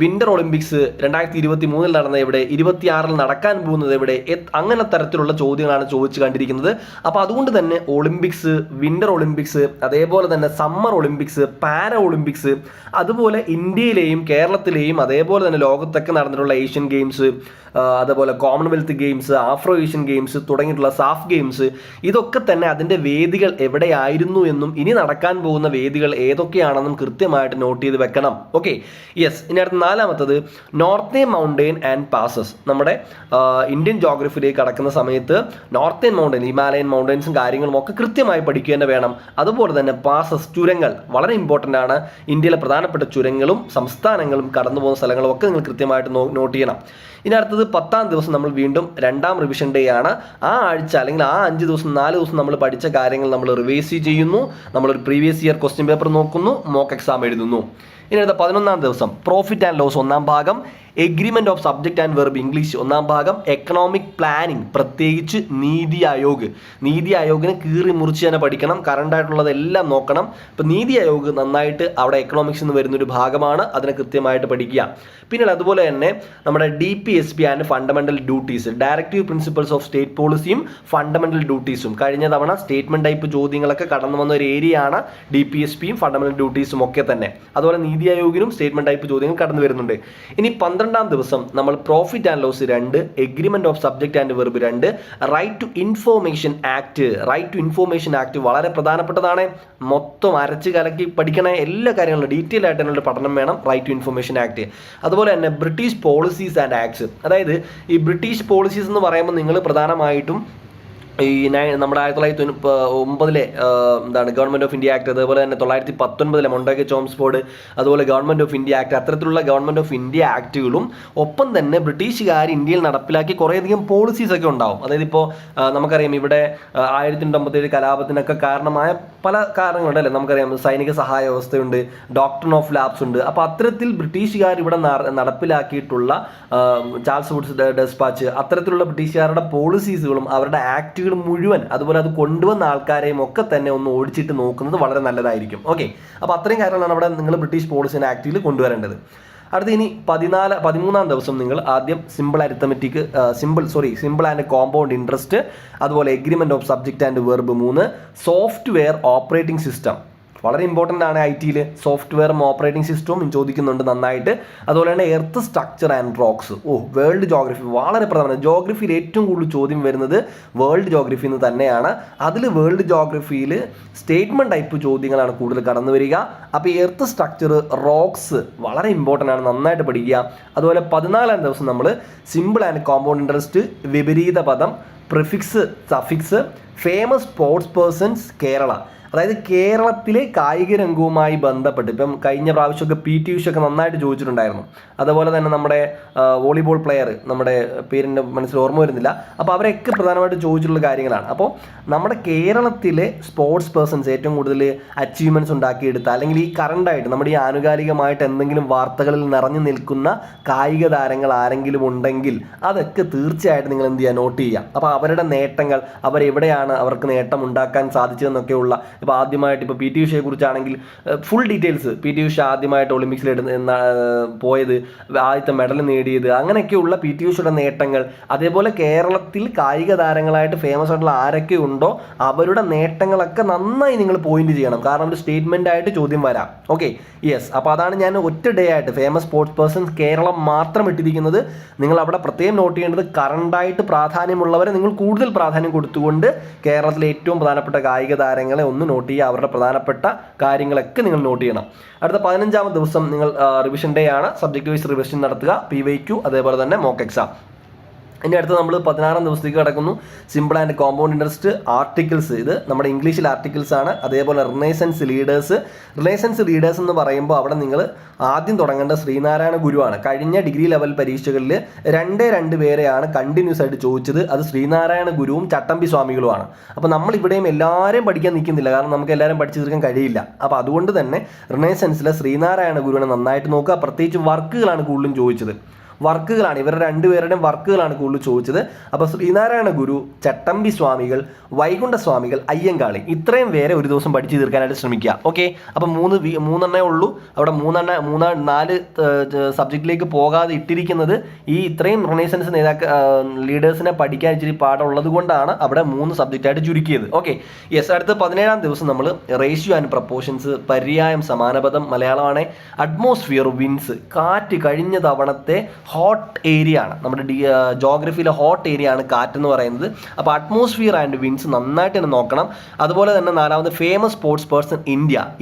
വിൻ്റർ ഒളിമ്പിക്സ് 2023 നടന്ന എവിടെ, 26 നടക്കാൻ പോകുന്നത് എവിടെ, അങ്ങനെ തരത്തിലുള്ള ചോദ്യങ്ങളാണ് ചോദിച്ചു കണ്ടിരിക്കുന്നത്. അപ്പോൾ അതുകൊണ്ട് തന്നെ ഒളിമ്പിക്സ്, വിൻ്റർ ഒളിമ്പിക്സ്, അതേപോലെ തന്നെ സമ്മർ ഒളിമ്പിക്സ്, പാര ഒളിമ്പിക്സ്, അതുപോലെ ഇന്ത്യയിലെയും കേരളത്തിലെയും അതേപോലെ തന്നെ ലോകത്തൊക്കെ നടന്നിട്ടുള്ള ഏഷ്യൻ ഗെയിംസ്, അതുപോലെ Commonwealth games, Afro Asian games തുടങ്ങിയിട്ടുള്ള സാഫ് ഗെയിംസ്, ഇതൊക്കെ തന്നെ അതിൻ്റെ വേദികൾ എവിടെയായിരുന്നു എന്നും ഇനി നടക്കാൻ പോകുന്ന വേദികൾ ഏതൊക്കെയാണെന്നും കൃത്യമായിട്ട് നോട്ട് ചെയ്ത് വെക്കണം. Okay, yes. ഇനി അടുത്ത 4ാമത്തത് നോർത്തേൺ മൗണ്ടെയിൻ ആൻഡ് പാസസ്. നമ്മുടെ ഇന്ത്യൻ ജോഗ്രഫിയിലേക്ക് കടക്കുന്ന സമയത്ത് നോർത്തേൺ മൗണ്ടെയിൻ, ഹിമാലയൻ മൗണ്ടെയിൻസും കാര്യങ്ങളും ഒക്കെ കൃത്യമായി പഠിക്കുക തന്നെ വേണം. അതുപോലെ തന്നെ പാസസ്, ചുരങ്ങൾ വളരെ ഇമ്പോർട്ടൻ്റ് ആണ്. ഇന്ത്യയിലെ പ്രധാനപ്പെട്ട ചുരങ്ങളും സംസ്ഥാനങ്ങളും കടന്നു പോകുന്ന സ്ഥലങ്ങളും ഒക്കെ നിങ്ങൾ കൃത്യമായിട്ട് നോട്ട് ചെയ്യണം. ഇനി അടുത്തത് 10ാം ദിവസം നമ്മൾ വീണ്ടും 2ാം റിവിഷൻ ഡേ ആണ്. ആ ആഴ്ച അല്ലെങ്കിൽ ആ 5 ദിവസം 4 ദിവസം നമ്മൾ പഠിച്ച കാര്യങ്ങൾ നമ്മൾ റിവൈസ് ചെയ്യുന്നു. നമ്മളൊരു പ്രീവിയസ് ഇയർ ക്വസ്റ്റ്യൻ പേപ്പർ നോക്കുന്നു, മോക്ക് എക്സാം എഴുതുന്നു. ഇനി അടുത്ത 11ാം ദിവസം പ്രോഫിറ്റ് ആൻഡ് ലോസ് 1ാം ഭാഗം, agreement of subject and verb English 1ാം ഭാഗം, എക്കണോമിക് പ്ലാനിങ്, പ്രത്യേകിച്ച് നീതി ആയോഗ്. നീതി ആയോഗിനെ കീറി മുറിച്ച് തന്നെ പഠിക്കണം, കറണ്ട് ആയിട്ടുള്ളതെല്ലാം നോക്കണം. ഇപ്പം നീതി ആയോഗ് നന്നായിട്ട് അവിടെ എക്കണോമിക്സ് എന്ന് വരുന്നൊരു ഭാഗമാണ്, അതിനെ കൃത്യമായിട്ട് പഠിക്കുക. പിന്നീട് അതുപോലെ തന്നെ നമ്മുടെ DPSP and fundamental duties, directive principles of state പോളിസിയും ഫണ്ടമെന്റൽ ഡ്യൂട്ടീസും കഴിഞ്ഞ തവണ സ്റ്റേറ്റ്മെന്റ് ടൈപ്പ് ചോദ്യങ്ങളൊക്കെ കടന്നു വന്ന ഒരു ഏരിയയാണ് DPSPയും ഫണ്ടമെന്റൽ ഡ്യൂട്ടീസും ഒക്കെ തന്നെ. അതുപോലെ നീതി ആയോഗിനും സ്റ്റേറ്റ്മെന്റ് ടൈപ്പ് ചോദ്യങ്ങൾ കടന്നു വരുന്നുണ്ട്. ഇനി 12ാം ദിവസം നമ്മൾ profit and loss 2, agreement of subject and verb 2, right to information act. Right to information act വളരെ പ്രധാനപ്പെട്ടതാണ്. മൊത്തം അരച്ച് കലക്കി പഠിക്കണ എല്ലാ കാര്യങ്ങളും ഡീറ്റെയിൽ ആയിട്ടുള്ള പഠനം വേണം. Right to information act. അതുപോലെ തന്നെ ബ്രിട്ടീഷ് പോളിസീസ് ആൻഡ് ആക്ട്സ്. അതായത് ഈ ബ്രിട്ടീഷ് പോളിസീസ് എന്ന് പറയുമ്പോൾ നിങ്ങൾ പ്രധാനമായിട്ടും ഈ നമ്മുടെ 1909 എന്താണ് ഗവൺമെൻറ് ഓഫ് ഇന്ത്യ ആക്ട്, അതുപോലെ തന്നെ 1919 മൊണ്ടാഗെ ചോംസ്ഫോർഡ്, അതുപോലെ ഗവൺമെൻറ് ഓഫ് ഇന്ത്യ ആക്ട്, അത്തരത്തിലുള്ള ഗവൺമെൻറ് ഓഫ് ഇന്ത്യ ആക്ടുകളും ഒപ്പം തന്നെ ബ്രിട്ടീഷുകാർ ഇന്ത്യയിൽ നടപ്പിലാക്കി കുറേയധികം പോളിസീസ് ഒക്കെ ഉണ്ടാവും. അതായത് ഇപ്പോൾ നമുക്കറിയാം ഇവിടെ 1857 കലാപത്തിനൊക്കെ കാരണമായ പല കാരണങ്ങളുണ്ടല്ലേ, നമുക്കറിയാം സൈനിക സഹായ വ്യവസ്ഥയുണ്ട്, ഡോക്ട്രിൻ ഓഫ് ലാബ്സ് ഉണ്ട്. അപ്പോൾ അത്തരത്തിൽ ബ്രിട്ടീഷുകാർ ഇവിടെ നടപ്പിലാക്കിയിട്ടുള്ള ചാൾസ് വുഡ്സ് ഡെസ്പാച്ച്, അത്തരത്തിലുള്ള ബ്രിട്ടീഷുകാരുടെ പോളിസീസുകളും അവരുടെ ആക്ടുകൾ മുഴുവൻ, അതുപോലെ അത് കൊണ്ടുവന്ന ആൾക്കാരെയും ഒക്കെ തന്നെ ഒന്ന് ഓടിച്ചിട്ട് നോക്കുന്നത് വളരെ നല്ലതായിരിക്കും. ഓക്കെ, അപ്പോൾ അത്രയും കാര്യങ്ങളാണ് അവിടെ നിങ്ങൾ ബ്രിട്ടീഷ് പോളിസി ആക്ടിൽ കൊണ്ടുവരേണ്ടത്. അടുത്ത ഇനി 13ാം ദിവസം നിങ്ങൾ ആദ്യം സിമ്പിൾ ആൻഡ് കോമ്പൗണ്ട് ഇൻട്രസ്റ്റ്, അതുപോലെ agreement of subject and verb 3, software operating system വളരെ ഇമ്പോർട്ടൻ്റ് ആണ്. IT സോഫ്റ്റ്വെയറും ഓപ്പറേറ്റിംഗ് സിസ്റ്റവും ചോദിക്കുന്നുണ്ട് നന്നായിട്ട്. അതുപോലെ തന്നെ earth structure and rocks. World geography വളരെ പ്രധാനമാണ്. ജോഗ്രഫിയിൽ ഏറ്റവും കൂടുതൽ ചോദ്യം വരുന്നത് വേൾഡ് ജോഗ്രഫി എന്ന് തന്നെയാണ്. അതിൽ വേൾഡ് ജോഗ്രഫിയിൽ സ്റ്റേറ്റ്മെൻറ്റ് ടൈപ്പ് ചോദ്യങ്ങളാണ് കൂടുതൽ കടന്നു വരിക. അപ്പോൾ എർത്ത് സ്ട്രക്ചർ, റോക്സ് വളരെ ഇമ്പോർട്ടൻ്റ് ആണ്, നന്നായിട്ട് പഠിക്കുക. അതുപോലെ 14ാം ദിവസം നമ്മൾ സിമ്പിൾ ആൻഡ് കോമ്പൗണ്ട് ഇൻട്രസ്റ്റ്, വിപരീത പദം, prefix, suffix, famous sports persons Kerala. അതായത് കേരളത്തിലെ കായിക രംഗവുമായി ബന്ധപ്പെട്ട് ഇപ്പം കഴിഞ്ഞ പ്രാവശ്യമൊക്കെ PT ഉഷയൊക്കെ നന്നായിട്ട് ചോദിച്ചിട്ടുണ്ടായിരുന്നു. അതുപോലെ തന്നെ നമ്മുടെ വോളിബോൾ പ്ലെയർ, നമ്മുടെ പേരിൻ്റെ മനസ്സിൽ ഓർമ്മ വരുന്നില്ല, അപ്പോൾ അവരൊക്കെ പ്രധാനമായിട്ട് ചോദിച്ചിട്ടുള്ള കാര്യങ്ങളാണ്. അപ്പോൾ നമ്മുടെ കേരളത്തിലെ സ്പോർട്സ് പേഴ്സൺസ് ഏറ്റവും കൂടുതൽ അച്ചീവ്മെൻറ്റ്സ് ഉണ്ടാക്കിയെടുത്ത, അല്ലെങ്കിൽ ഈ കറണ്ടായിട്ട് നമ്മുടെ ഈ ആനുകാലികമായിട്ട് എന്തെങ്കിലും വാർത്തകളിൽ നിറഞ്ഞു നിൽക്കുന്ന കായിക താരങ്ങൾ ആരെങ്കിലും ഉണ്ടെങ്കിൽ അതൊക്കെ തീർച്ചയായിട്ടും നിങ്ങൾ എന്ത് ചെയ്യുക, നോട്ട് ചെയ്യുക. അപ്പോൾ അവരുടെ നേട്ടങ്ങൾ, അവരെവിടെയാണ് എന്താണ് അവർക്ക് നേട്ടം ഉണ്ടാക്കാൻ സാധിച്ചതെന്നൊക്കെയുള്ള ഇപ്പോൾ ആദ്യമായിട്ട് ഇപ്പോൾ PT ഉഷയെ കുറിച്ചാണെങ്കിൽ ഫുൾ ഡീറ്റെയിൽസ് PT ഉഷ ആദ്യമായിട്ട് ഒളിമ്പിക്സിൽ പോയത്, ആദ്യത്തെ മെഡൽ നേടിയത്, അങ്ങനെയൊക്കെയുള്ള PT ഉഷയുടെ നേട്ടങ്ങൾ, അതേപോലെ കേരളത്തിൽ കായിക താരങ്ങളായിട്ട് ഫേമസ് ആയിട്ടുള്ള ആരൊക്കെ ഉണ്ടോ അവരുടെ നേട്ടങ്ങളൊക്കെ നന്നായി നിങ്ങൾ പോയിന്റ് ചെയ്യണം. കാരണം ഒരു സ്റ്റേറ്റ്മെന്റ് ആയിട്ട് ചോദ്യം വരാം. Okay, yes. അപ്പോൾ അതാണ് ഞാൻ ഒറ്റ ഡേ ആയിട്ട് ഫേമസ് സ്പോർട്സ് പേഴ്സൺസ് കേരളം മാത്രം ഇട്ടിരിക്കുന്നത്. നിങ്ങൾ അവിടെ പ്രത്യേകം നോട്ട് ചെയ്യേണ്ടത് കറണ്ടായിട്ട് പ്രാധാന്യമുള്ളവരെ നിങ്ങൾ കൂടുതൽ പ്രാധാന്യം കൊടുത്തുകൊണ്ട് കേരളത്തിലെ ഏറ്റവും പ്രധാനപ്പെട്ട കായിക താരങ്ങളെ ഒന്ന് നോട്ട് ചെയ്യുക. അവരുടെ പ്രധാനപ്പെട്ട കാര്യങ്ങളൊക്കെ നിങ്ങൾ നോട്ട് ചെയ്യണം. അടുത്ത 15ാമത്തെ ദിവസം നിങ്ങൾ റിവിഷൻ ഡേ ആണ്. സബ്ജക്ട് വൈസ് റിവിഷൻ നടത്തുക, PYQ, അതേപോലെ തന്നെ മോക്ക് എക്സാം. ഇനി അടുത്ത് നമ്മൾ 16ാം ദിവസത്തേക്ക് കിടക്കുന്നു. Simple and compound interest articles. ഇത് നമ്മുടെ ഇംഗ്ലീഷിൽ ആർട്ടിക്കിൾസ് ആണ്. അതേപോലെ റിനൈസൻസ് ലീഡേഴ്സ്. റിനൈസൻസ് ലീഡേഴ്സ് എന്ന് പറയുമ്പോൾ അവിടെ നിങ്ങൾ ആദ്യം തുടങ്ങേണ്ട ശ്രീനാരായണ ഗുരുവാണ്. കഴിഞ്ഞ ഡിഗ്രി ലെവൽ പരീക്ഷകളിൽ 2 പേരെയാണ് കണ്ടിന്യൂസ് ആയിട്ട് ചോദിച്ചത്. അത് ശ്രീനാരായണ ഗുരുവും ചട്ടമ്പി സ്വാമികളുമാണ്. അപ്പോൾ നമ്മൾ ഇവിടെയും എല്ലാവരെയും പഠിക്കാൻ നിൽക്കുന്നില്ല, കാരണം നമുക്ക് എല്ലാവരും പഠിച്ചു തീർക്കാൻ കഴിയില്ല. അപ്പോൾ അതുകൊണ്ട് തന്നെ റിനൈസൻസിലെ ശ്രീനാരായണ ഗുരുവിനെ നന്നായിട്ട് നോക്കുക. പ്രത്യേകിച്ച് വർക്കുകളാണ് കൂടുതലും ചോദിച്ചത്. വർക്കുകളാണ് ഇവരുടെ 2 പേരുടെയും വർക്കുകളാണ് കൂടുതൽ ചോദിച്ചത്. അപ്പോൾ ശ്രീനാരായണ ഗുരു, ചട്ടമ്പി സ്വാമികൾ, വൈകുണ്ഠ സ്വാമികൾ, അയ്യങ്കാളി, ഇത്രയും പേരെ ഒരു ദിവസം പഠിച്ചു തീർക്കാനായിട്ട് ശ്രമിക്കുക. ഓക്കെ, അപ്പം 3 ഉള്ളൂ. അവിടെ 4 സബ്ജക്റ്റിലേക്ക് പോകാതെ ഇട്ടിരിക്കുന്നത് ഈ ഇത്രയും റിനൈസൻസ് ലീഡേഴ്സിനെ പഠിക്കാൻ ഇച്ചിരി പാടുള്ളത് കൊണ്ടാണ് അവിടെ 3 സബ്ജക്റ്റായിട്ട് ചുരുക്കിയത്. Okay, yes. അടുത്ത 17ാം ദിവസം നമ്മൾ റേഷ്യോ ആൻഡ് പ്രപ്പോർഷൻസ്, പര്യായം, സമാനപദം, മലയാളമാണ്. അറ്റ്മോസ്ഫിയർ, വിൻസ്, കാറ്റ്. കഴിഞ്ഞ തവണത്തെ ഹോട്ട് ഏരിയ ആണ്, നമ്മുടെ ജോഗ്രഫിയിലെ ഹോട്ട് ഏരിയ ആണ് കാറ്റെന്ന് പറയുന്നത്. അപ്പോൾ അറ്റ്മോസ്ഫിയർ ആൻഡ് വിൻസ് നന്നായിട്ട് തന്നെ നോക്കണം. അതുപോലെ തന്നെ 4ാമത് ഫേമസ് സ്പോർട്സ് പേഴ്സൺ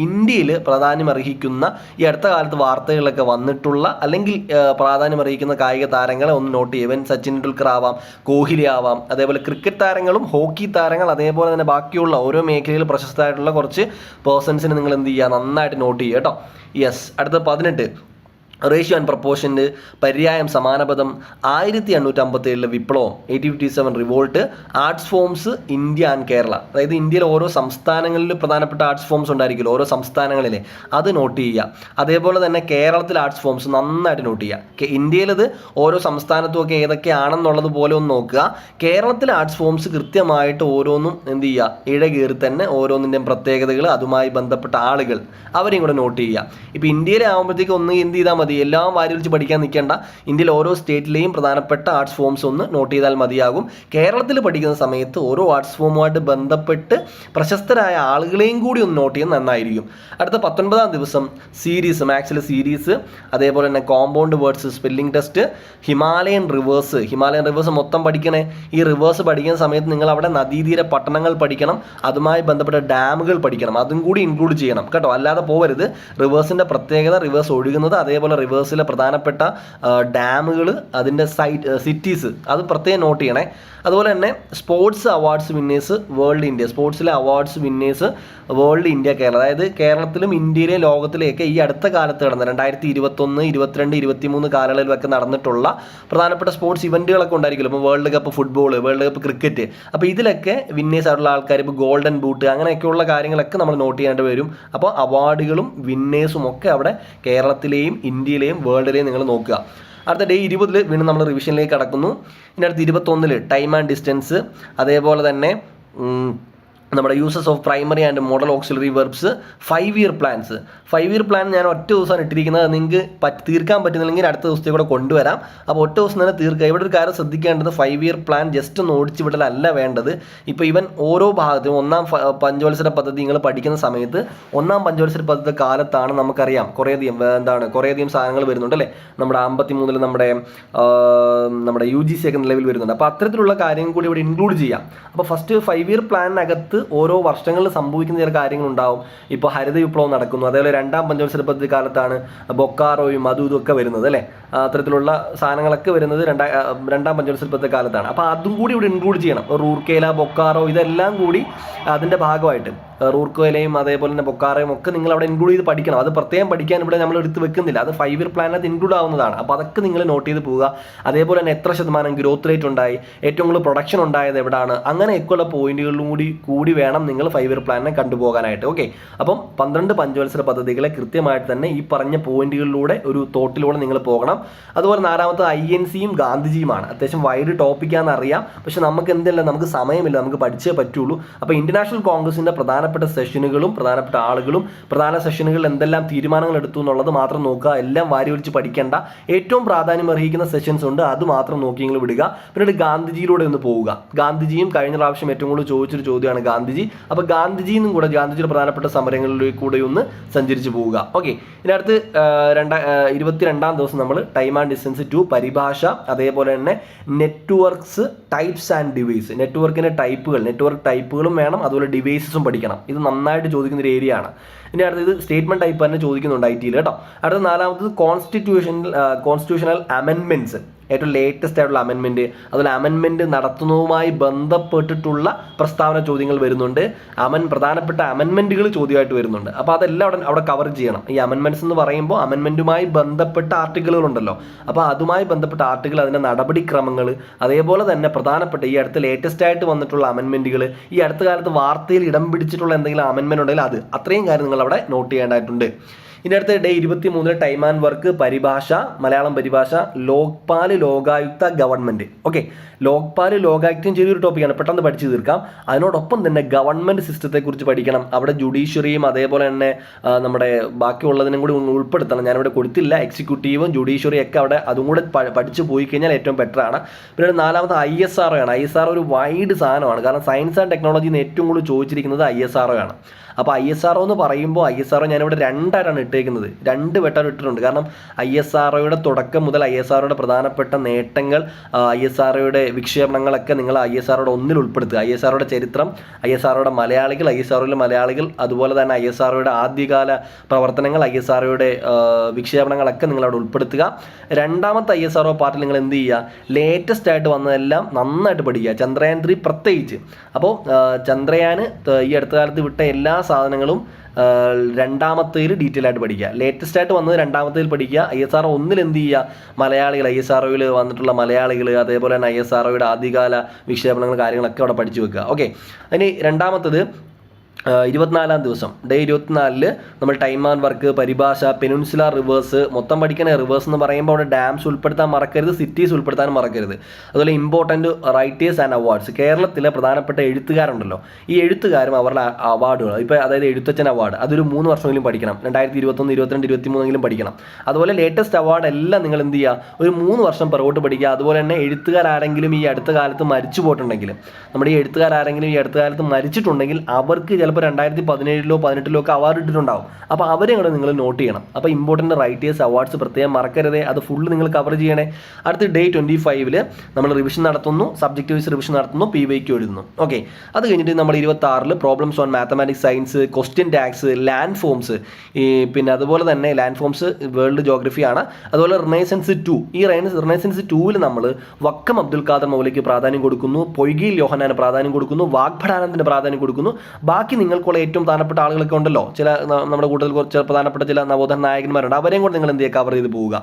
ഇന്ത്യയിൽ പ്രാധാന്യം അർഹിക്കുന്ന ഈ അടുത്ത കാലത്ത് വാർത്തകളിലൊക്കെ വന്നിട്ടുള്ള അല്ലെങ്കിൽ പ്രാധാന്യം അർഹിക്കുന്ന കായിക താരങ്ങളെ ഒന്ന് നോട്ട് ചെയ്യുക. സച്ചിൻ ടെണ്ടുൽക്കർ ആവാം, കോഹ്ലി ആവാം, അതേപോലെ ക്രിക്കറ്റ് താരങ്ങളും ഹോക്കി താരങ്ങൾ, അതേപോലെ തന്നെ ബാക്കിയുള്ള ഓരോ മേഖലയിൽ പ്രശസ്തമായിട്ടുള്ള കുറച്ച് പേഴ്സൺസിനെ നിങ്ങൾ എന്ത് ചെയ്യുക, നന്നായിട്ട് നോട്ട് ചെയ്യുക കേട്ടോ. യെസ്. അടുത്ത 18 റേഷ്യോ ആൻഡ് പ്രപ്പോർഷൻ്റെ, പര്യായം, സമാനപദം, 1857 വിപ്ലവം, 1857 revolt, arts forms, India and Kerala. അതായത് ഇന്ത്യയിലെ ഓരോ സംസ്ഥാനങ്ങളിൽ പ്രധാനപ്പെട്ട ആർട്സ് ഫോംസ് ഉണ്ടായിരിക്കുമല്ലോ, ഓരോ സംസ്ഥാനങ്ങളിലെ, അത് നോട്ട് ചെയ്യുക. അതേപോലെ തന്നെ കേരളത്തിൽ ആർട്സ് ഫോംസ് നന്നായിട്ട് നോട്ട് ചെയ്യുക. ഇന്ത്യയിലത് ഓരോ സംസ്ഥാനത്തുമൊക്കെ ഏതൊക്കെയാണെന്നുള്ളത് പോലെ ഒന്ന് നോക്കുക. കേരളത്തിലെ ആർട്സ് ഫോംസ് കൃത്യമായിട്ട് ഓരോന്നും എന്ത് ചെയ്യുക, ഇഴകേറി തന്നെ ഓരോന്നിൻ്റെയും പ്രത്യേകതകൾ, അതുമായി ബന്ധപ്പെട്ട ആളുകൾ, അവരെയും കൂടെ നോട്ട് ചെയ്യുക. ഇപ്പോൾ ഇന്ത്യയിലെ ആകുമ്പോഴത്തേക്ക് ഒന്ന് എന്ത് ചെയ്താൽ മതി, എല്ലാം വാരി വെച്ച് പഠിക്കാൻ നിൽക്കേണ്ട. ഇന്ത്യയിൽ ഓരോ സ്റ്റേറ്റിലെയും പ്രധാനപ്പെട്ട ആർട്സ് ഫോംസ് ഒന്ന് നോട്ട് ചെയ്താൽ മതിയാകും. കേരളത്തിൽ പഠിക്കുന്ന സമയത്ത് ഓരോ ആർട്സ് ഫോമുമായിട്ട് ബന്ധപ്പെട്ട് പ്രശസ്തരായ ആളുകളെയും കൂടി ഒന്ന് നോട്ട് ചെയ്യുന്നത് നന്നായിരിക്കും. അടുത്ത 19ാം ദിവസം സീരീസ്, മാത്സിലെ സീരീസ്, അതേപോലെ തന്നെ compound words, spelling test, Himalayan reverse മൊത്തം പഠിക്കണേ. ഈ റിവേഴ്സ് പഠിക്കുന്ന സമയത്ത് നിങ്ങൾ അവിടെ നദീതീര പട്ടണങ്ങൾ പഠിക്കണം, അതുമായി ബന്ധപ്പെട്ട ഡാമുകൾ പഠിക്കണം, അതും കൂടി ഇൻക്ലൂഡ് ചെയ്യണം കേട്ടോ. അല്ലാതെ പോകരുത്. റിവേഴ്സിൻ്റെ പ്രത്യേകത, റിവേഴ്സ് ഒഴുകുന്നത്, അതേപോലെ റിവേഴ്സിലെ പ്രധാനപ്പെട്ട ഡാമുകൾ, അതിൻ്റെ സിറ്റീസ്, അത് പ്രത്യേകം നോട്ട് ചെയ്യണേ. അതുപോലെ തന്നെ sports awards winners world India, സ്പോർട്സിലെ awards winners world India Kerala. അതായത് കേരളത്തിലും ഇന്ത്യയിലെയും ലോകത്തിലെയൊക്കെ ഈ അടുത്ത കാലത്ത് നടന്ന 2021, 22, 23 കാലയളവിലൊക്കെ നടന്നിട്ടുള്ള പ്രധാനപ്പെട്ട സ്പോർട്സ് ഇവൻറ്റുകളൊക്കെ ഉണ്ടായിരിക്കുമല്ലോ. ഇപ്പോൾ world cup football, world cup cricket, അപ്പോൾ ഇതിലൊക്കെ വിന്നേഴ്സ് ആയിട്ടുള്ള ആൾക്കാർ, ഇപ്പോൾ ഗോൾഡൻ ബൂട്ട്, അങ്ങനെയൊക്കെയുള്ള കാര്യങ്ങളൊക്കെ നമ്മൾ നോട്ട് ചെയ്യേണ്ടി വരും. അപ്പോൾ അവാർഡുകളും വിന്നേഴ്സും ഒക്കെ അവിടെ കേരളത്തിലെയും ഇന്ത്യയിലെയും വേൾഡിലെയും നിങ്ങൾ നോക്കുക. അടുത്ത ഡേ 20 വീണ്ടും നമ്മൾ റിവിഷനിലേക്ക് കടക്കുന്നു. ഇനി അടുത്ത 21 ടൈം ആൻഡ് ഡിസ്റ്റൻസ്, അതേപോലെ തന്നെ നമ്മുടെ uses of primary and modal auxiliary verbs, 5 year plans. 5 year plan ഞാൻ ഒറ്റ ദിവസമാണ് ഇട്ടിരിക്കുന്നത്. നിങ്ങൾക്ക് തീർക്കാൻ പറ്റുന്നില്ലെങ്കിൽ അടുത്ത ദിവസത്തേക്ക് കൂടെ കൊണ്ടുവരാം. അപ്പോൾ ഒറ്റ ദിവസം തന്നെ തീർക്കുക. ഇവിടെ ഒരു കാര്യം ശ്രദ്ധിക്കേണ്ടത്, 5 ഇയർ പ്ലാൻ ജസ്റ്റ് ഒന്ന് ഓടിച്ചു വിടലല്ല വേണ്ടത്. ഇപ്പോൾ ഇവൻ ഓരോ ഭാഗത്തും 1ാം പഞ്ചവത്സര പദ്ധതി നിങ്ങൾ പഠിക്കുന്ന സമയത്ത് 1ാം പഞ്ചവത്സര പദ്ധതി കാലത്താണ് നമുക്കറിയാം കുറേയധികം സാധനങ്ങൾ വരുന്നുണ്ട് അല്ലേ. നമ്മുടെ 53 നമ്മുടെ UGC ഒക്കെ നിലവിൽ വരുന്നുണ്ട്. അപ്പോൾ അത്തരത്തിലുള്ള കാര്യം കൂടി ഇവിടെ ഇൻക്ലൂഡ് ചെയ്യാം. അപ്പോൾ ഫസ്റ്റ് 5 ഇയർ പ്ലാനിനകത്ത് ഓരോ വർഷങ്ങളിൽ സംഭവിക്കുന്ന ചില കാര്യങ്ങളുണ്ടാവും. ഇപ്പോൾ ഹരിത വിപ്ലവം നടക്കുന്നു, അതേപോലെ 2ാം പഞ്ചവത്സര പദ്ധതി കാലത്താണ് ബൊക്കാറോയും അതും ഒക്കെ വരുന്നത് അല്ലേ. അത്തരത്തിലുള്ള സാധനങ്ങളൊക്കെ വരുന്നത് 2ാം പഞ്ചവത്സര പദ്ധതി കാലത്താണ്. അപ്പോൾ അതും കൂടി ഇവിടെ ഇൻക്ലൂഡ് ചെയ്യണം. റൂർക്കേല, ബൊക്കാറോ, ഇതെല്ലാം കൂടി അതിൻ്റെ ഭാഗമായിട്ട് റൂർക്കോയിലെയും അതേപോലെ തന്നെ ബൊക്കാറയും ഒക്കെ നിങ്ങൾ അവിടെ ഇൻക്ലൂഡ് ചെയ്ത് പഠിക്കണം. അത് പ്രത്യേകം പഠിക്കാൻ ഇവിടെ നമ്മൾ എടുത്ത് വെക്കുന്നില്ല, അത് 5 ഇയർ പ്ലാനകത്ത് ഇൻക്ലൂഡ് ആവുന്നതാണ്. അപ്പോൾ അതൊക്കെ നിങ്ങൾ നോട്ട് ചെയ്ത് പോവുക. അതേപോലെ തന്നെ എത്ര ശതമാനം ഗ്രോത്ത് റേറ്റ് ഉണ്ടായി, ഏറ്റവും കൂടുതൽ പ്രൊഡക്ഷൻ ഉണ്ടായത് എവിടെയാണ്, അങ്ങനെയൊക്കെയുള്ള പോയിന്റുകളിലും കൂടി വേണം നിങ്ങൾ 5 ഇയർ പ്ലാനിനെ കണ്ടുപോകാനായിട്ട്. ഓക്കെ, അപ്പം 12 പഞ്ചവത്സര പദ്ധതികളെ കൃത്യമായിട്ട് തന്നെ ഈ പറഞ്ഞ പോയിന്റുകളിലൂടെ ഒരു തോട്ടിലൂടെ നിങ്ങൾ പോകണം. അതുപോലെ 4ാമത്തെ INCയും ഗാന്ധിജിയുമാണ്. അത്യാവശ്യം വൈഡ് ടോപ്പിക്കാണെന്ന് അറിയാം, പക്ഷെ നമുക്ക് എന്തല്ല, നമുക്ക് സമയമില്ല, നമുക്ക് പഠിച്ചേ പറ്റുള്ളൂ. അപ്പോൾ ഇന്റർനാഷണൽ കോൺഗ്രസിന്റെ പ്രധാനപ്പെട്ട സെഷനുകളും പ്രധാനപ്പെട്ട ആളുകളും പ്രധാന സെഷനുകളിൽ എന്തെല്ലാം തീരുമാനങ്ങൾ എടുത്തു എന്നുള്ളത് മാത്രം നോക്കുക. എല്ലാം വാരി വലിച്ച് പഠിക്കേണ്ട. ഏറ്റവും പ്രാധാന്യം അർഹിക്കുന്ന സെഷൻസ് ഉണ്ട്, അത് മാത്രം നോക്കി നിങ്ങൾ വിടുക. പിന്നീട് ഗാന്ധിജിയിലൂടെ ഒന്ന് പോവുക. ഗാന്ധിജിയും കഴിഞ്ഞ പ്രാവശ്യം ഏറ്റവും കൂടുതൽ ചോദിച്ചൊരു ചോദ്യമാണ് ഗാന്ധിജി. അപ്പോൾ ഗാന്ധിജിന്നും കൂടെ ഗാന്ധിജിയുടെ പ്രധാനപ്പെട്ട സമരങ്ങളിലേക്ക് കൂടെ ഒന്ന് സഞ്ചരിച്ച് പോവുക. ഓക്കെ, ഇതിനടുത്ത് 22ാം ദിവസം നമ്മൾ ടൈം ആൻഡ് ഡിസ്റ്റൻസ് 2 പരിഭാഷ, അതേപോലെ തന്നെ നെറ്റ്വർക്ക്സ് ടൈപ്സ് ആൻഡ് ഡിവൈസ്. നെറ്റ്വർക്കിൻ്റെ ടൈപ്പുകൾ, നെറ്റ്വർക്ക് ടൈപ്പുകളും വേണം, അതുപോലെ ഡിവൈസസും പഠിക്കണം. ഇത് നന്നായിട്ട് ചോദിക്കുന്ന ഒരു ഏരിയ ആണ്. ഇനി അടുത്തത് സ്റ്റേറ്റ്മെന്റ് ടൈപ്പ് തന്നെ ചോദിക്കുന്നുണ്ട് IT-ൽ കേട്ടോ. അടുത്ത 4ാമത്തത് കോൺസ്റ്റിറ്റ്യൂഷണൽ അമെൻമെന്റ്സ്, ഏറ്റവും ലേറ്റസ്റ്റ് ആയിട്ടുള്ള അമെൻമെന്റ്, അതുപോലെ അമെൻമെന്റ് നടത്തുന്നതുമായി ബന്ധപ്പെട്ടിട്ടുള്ള പ്രസ്താവന ചോദ്യങ്ങൾ വരുന്നുണ്ട്. പ്രധാനപ്പെട്ട അമെൻമെന്റുകൾ ചോദ്യമായിട്ട് വരുന്നുണ്ട്. അപ്പോൾ അതെല്ലാം അവിടെ കവർ ചെയ്യണം. ഈ അമെൻമെന്റ്സ് എന്ന് പറയുമ്പോൾ അമെൻമെന്റുമായി ബന്ധപ്പെട്ട ആർട്ടിക്കിളുകൾ ഉണ്ടല്ലോ, അപ്പോൾ അതുമായി ബന്ധപ്പെട്ട ആർട്ടിക്കിൾ, അതിൻ്റെ നടപടിക്രമങ്ങൾ, അതേപോലെ തന്നെ പ്രധാനപ്പെട്ട ഈ അടുത്ത് ലേറ്റസ്റ്റ് ആയിട്ട് വന്നിട്ടുള്ള അമെൻമെന്റുകൾ, ഈ അടുത്ത കാലത്ത് വാർത്തയിൽ ഇടം പിടിച്ചിട്ടുള്ള എന്തെങ്കിലും അമെൻമെന്റ് ഉണ്ടെങ്കിൽ അത് അത്രയും കാര്യം നിങ്ങൾ അവിടെ നോട്ട് ചെയ്യേണ്ടതായിട്ടുണ്ട്. ഇനി അടുത്ത ഡേ 23 ടൈം ആൻഡ് വർക്ക് പരിഭാഷ, മലയാളം പരിഭാഷ, ലോക്പാൽ ലോകായുക്ത ഗവൺമെന്റ്. ഓക്കെ, ലോക്പാൽ ലോകായുക്തയും ചെറിയൊരു ടോപ്പിക്കാണ്, പെട്ടെന്ന് പഠിച്ചു തീർക്കാം. അതിനോടൊപ്പം തന്നെ ഗവൺമെന്റ് സിസ്റ്റത്തെ കുറിച്ച് പഠിക്കണം. അവിടെ ജുഡീഷ്യറിയും അതേപോലെ തന്നെ നമ്മുടെ ബാക്കിയുള്ളതിനും കൂടി ഉൾപ്പെടുത്തണം. ഞാനിവിടെ കൊടുത്തില്ല, എക്സിക്യൂട്ടീവും ജുഡീഷ്യറിയും ഒക്കെ അവിടെ അതും കൂടെ പഠിച്ചു പോയി കഴിഞ്ഞാൽ ഏറ്റവും ബെറ്റർ ആണ്. പിന്നെ 4ാമത് ISRO ആണ്. ISRO ഒരു വൈഡ് സാധനമാണ്, കാരണം സയൻസ് ആൻഡ് ടെക്നോളജിയിൽ നിന്ന് ഏറ്റവും കൂടുതൽ ചോദിച്ചിരിക്കുന്നത് ISRO ആണ്. അപ്പോൾ ISRO എന്ന് പറയുമ്പോൾ ISRO ഞാനിവിടെ 2ആയിട്ടാണ് ഇട്ടേക്കുന്നത്, 2 വട്ടം ഇട്ടിട്ടുണ്ട്. കാരണം ISROയുടെ തുടക്കം മുതൽ ISROയുടെ പ്രധാനപ്പെട്ട നേട്ടങ്ങൾ, ISROയുടെ വിക്ഷേപണങ്ങളൊക്കെ നിങ്ങൾ ISROയുടെ ഒന്നിൽ ഉൾപ്പെടുത്തുക. ISROയുടെ ചരിത്രം, ISROയുടെ മലയാളികൾ, ISROയിലെ മലയാളികൾ, അതുപോലെ തന്നെ ISROയുടെ ആദ്യകാല പ്രവർത്തനങ്ങൾ, ISROയുടെ വിക്ഷേപണങ്ങളൊക്കെ നിങ്ങളവിടെ ഉൾപ്പെടുത്തുക. 2ാമത്തെ ISRO പാർട്ടിൽ നിങ്ങൾ എന്ത് ചെയ്യുക, ലേറ്റസ്റ്റ് ആയിട്ട് വന്നതെല്ലാം നന്നായിട്ട് പഠിക്കുക. ചന്ദ്രയാൻ 3 പ്രത്യേകിച്ച്. അപ്പോൾ ചന്ദ്രയാൻ ഈ അടുത്ത കാലത്ത് വിട്ട എല്ലാ സാധനങ്ങളും 2ാമത്തേൽ ഡീറ്റെയിൽ ആയിട്ട് പഠിക്കുക. ലേറ്റസ്റ്റ് ആയിട്ട് വന്നത് 2ാമത്തേൽ പഠിക്കുക. ISRO 1 എന്ത് ചെയ്യുക, മലയാളികൾ, ISROയിൽ വന്നിട്ടുള്ള മലയാളികൾ, അതേപോലെ തന്നെ ISROയുടെ ആദ്യകാല വിക്ഷേപണങ്ങൾ, കാര്യങ്ങളൊക്കെ അവിടെ പഠിച്ചു വെക്കുക. ഓക്കെ, അതിന് 2ാമത്തത് 24ാം ദിവസം ഡേ 24 നമ്മൾ ടൈം ആൻഡ് വർക്ക് പരിഭാഷ, പെനിൻസുലാർ റിവേഴ്സ്, മൊത്തം പഠിക്കണേ. റിവേഴ്സ് എന്ന് പറയുമ്പോൾ അവിടെ ഡാംസ് ഉൾപ്പെടുത്താൻ മറക്കരുത്, സിറ്റീസ് ഉൾപ്പെടുത്താൻ മറക്കരുത്. അതുപോലെ ഇമ്പോർട്ടൻറ്റ് റൈറ്റേഴ്സ് ആൻഡ് അവാർഡ്സ്. കേരളത്തിലെ പ്രധാനപ്പെട്ട എഴുത്തുകാരുണ്ടല്ലോ, ഈ എഴുത്തുകാരും അവരുടെ അവാർഡുകൾ, ഇപ്പോൾ അതായത് എഴുത്തച്ഛൻ അവാർഡ്, അതൊരു 3 വർഷമെങ്കിലും പഠിക്കണം. 2021, 22, 23 പഠിക്കണം. അതുപോലെ ലേറ്റസ്റ്റ് അവാർഡ് എല്ലാം നിങ്ങൾ എന്ത് ചെയ്യുക, ഒരു 3 വർഷം പുറകോട്ട് പഠിക്കുക. അതുപോലെ തന്നെ എഴുത്തുകാരാരെങ്കിലും ഈ അടുത്ത കാലത്ത് മരിച്ചു പോയിട്ടുണ്ടെങ്കിൽ, നമ്മുടെ ഈ എഴുത്തുകാരാരെങ്കിലും ഈ അടുത്ത കാലത്ത് മരിച്ചിട്ടുണ്ടെങ്കിൽ അവർക്ക് ചിലപ്പോൾ 2017 18 ഒക്കെ അവാർഡ് ഇട്ടിട്ടുണ്ടാവും. അപ്പോൾ അവരെ കൂടെ നിങ്ങൾ നോട്ട് ചെയ്യണം. അപ്പോൾ ഇമ്പോർട്ടൻറ്റ് റൈറ്റേഴ്സ് അവാർഡ്സ് പ്രത്യേകം മറക്കരുതേ, അത് ഫുള്ള് നിങ്ങൾ കവർ ചെയ്യണേ. അടുത്ത ഡേ 25 നമ്മൾ റിവിഷൻ നടത്തുന്നു, സബ്ജക്റ്റ് വൈസ് റിവിഷൻ നടത്തുന്നു, PYQ എഴുതുന്നു. ഓക്കെ, അത് കഴിഞ്ഞിട്ട് നമ്മൾ 26 problems on mathematics, science, question tax, land forms, പിന്നെ അതുപോലെ തന്നെ ലാൻഡ് ഫോംസ് വേൾഡ് ജോഗ്രഫിയാണ്. അതുപോലെ റിനൈസൻസ് 2, ഈ റിനൈസൻസ് 2 നമ്മൾ വക്കം അബ്ദുൽ ഖാദർ മൗലയ്ക്ക് പ്രാധാന്യം കൊടുക്കുന്നു, പൊയ്കയിൽ യോഹന്നാന് പ്രാധാന്യം കൊടുക്കുന്നു, വാഗ്ഭടാനന്ദന് പ്രാധാന്യം കൊടുക്കുന്നു. ബാക്കി നിങ്ങൾക്കുള്ള ഏറ്റവും പ്രധാനപ്പെട്ട ആളുകളൊക്കെ ഉണ്ടല്ലോ, ചില നമ്മുടെ കൂട്ടത്തിൽ കുറച്ച് പ്രധാനപ്പെട്ട ചില നവോത്ഥാന നായകന്മാരുണ്ട്, അവരെയും കൂടെ നിങ്ങൾ എന്ത് ചെയ്യുക, കവർ ചെയ്ത് പോവുക.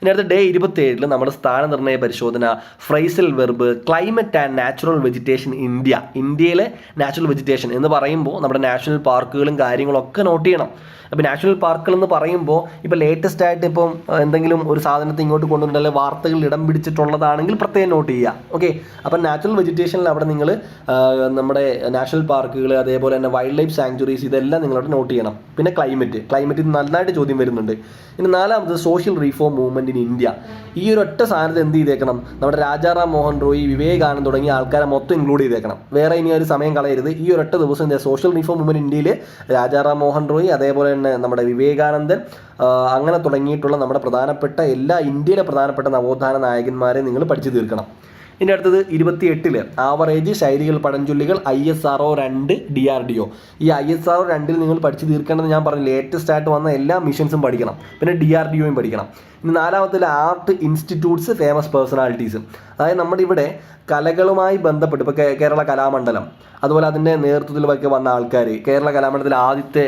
ഇനി അടുത്ത ഡേ 27 നമ്മുടെ സ്ഥാനനിർണ്ണയ പരിശോധന, phrasal verb, climate and natural vegetation India. ഇന്ത്യയിലെ നാച്ചുറൽ വെജിറ്റേഷൻ എന്ന് പറയുമ്പോൾ നമ്മുടെ നാഷണൽ പാർക്കുകളും കാര്യങ്ങളൊക്കെ നോട്ട് ചെയ്യണം. അപ്പോൾ നാഷണൽ പാർക്കുകൾ എന്ന് പറയുമ്പോൾ ഇപ്പോൾ ലേറ്റസ്റ്റ് ആയിട്ട് ഇപ്പം എന്തെങ്കിലും ഒരു സാധനത്തെ ഇങ്ങോട്ട് കൊണ്ടുവന്നിട്ടുള്ള വാർത്തകൾ ഇടം പിടിച്ചിട്ടുള്ളതാണെങ്കിൽ പ്രത്യേകം നോട്ട് ചെയ്യുക. ഓക്കെ, അപ്പം നാച്ചുറൽ വെജിറ്റേഷനിൽ അവിടെ നിങ്ങൾ നമ്മുടെ നാഷണൽ പാർക്കുകൾ, അതേപോലെ തന്നെ വൈൽഡ് ലൈഫ് സാങ്ച്വറീസ്, ഇതെല്ലാം നിങ്ങളവിടെ നോട്ട് ചെയ്യണം. പിന്നെ ക്ലൈമറ്റ് നന്നായിട്ട് ചോദ്യം വരുന്നുണ്ട്. ഇനി 4ാമത് social reform movement in India. ഈ ഒരു ഒറ്റ സാധനത്തെ എന്ത് ചെയ്തേക്കണം, നമ്മുടെ രാജാറാം മോഹൻ റോയ്, വിവേകാനന്ദ് തുടങ്ങിയ ആൾക്കാരെ മൊത്തം ഇൻക്ലൂഡ് ചെയ്തേക്കണം. വേറെ ഇനി ഒരു സമയം കളയരുത്. ഈ ഒരൊറ്റ ദിവസം സോഷ്യൽ റീഫോം മൂവ്മെൻറ്റ് ഇന്ത്യയിൽ രാജാറാം മോഹൻ റോയ്, അതേപോലെ തന്നെ നമ്മുടെ വിവേകാനന്ദൻ, അങ്ങനെ തുടങ്ങിയിട്ടുള്ള നമ്മുടെ പ്രധാനപ്പെട്ട ഇന്ത്യയിലെ പ്രധാനപ്പെട്ട നവോത്ഥാന നായകന്മാരെ നിങ്ങൾ പഠിച്ചു തീർക്കണം. ഇനി അടുത്തത് 28 ആവറേജ് ശൈലികൾ പഴഞ്ചൊല്ലികൾ ISRO 2 DRDO. ഈ ISRO 2 നിങ്ങൾ പഠിച്ചു തീർക്കേണ്ടത് ഞാൻ പറഞ്ഞു, ലേറ്റസ്റ്റ് ആയിട്ട് വന്ന എല്ലാ മിഷൻസും പഠിക്കണം. പിന്നെ DRDOയും പഠിക്കണം. ഇനി നാലാമത്തിൽ ആർട്ട് ഇൻസ്റ്റിറ്റ്യൂട്ട്സ് ഫേമസ് പേഴ്സണാലിറ്റീസ്. അതായത് നമ്മുടെ ഇവിടെ കലകളുമായി ബന്ധപ്പെട്ട് ഇപ്പോൾ കേരള കലാമണ്ഡലം, അതുപോലെ അതിൻ്റെ നേതൃത്വത്തിലൊക്കെ വന്ന ആൾക്കാർ, കേരള കലാമണ്ഡലത്തിലെ ആദ്യത്തെ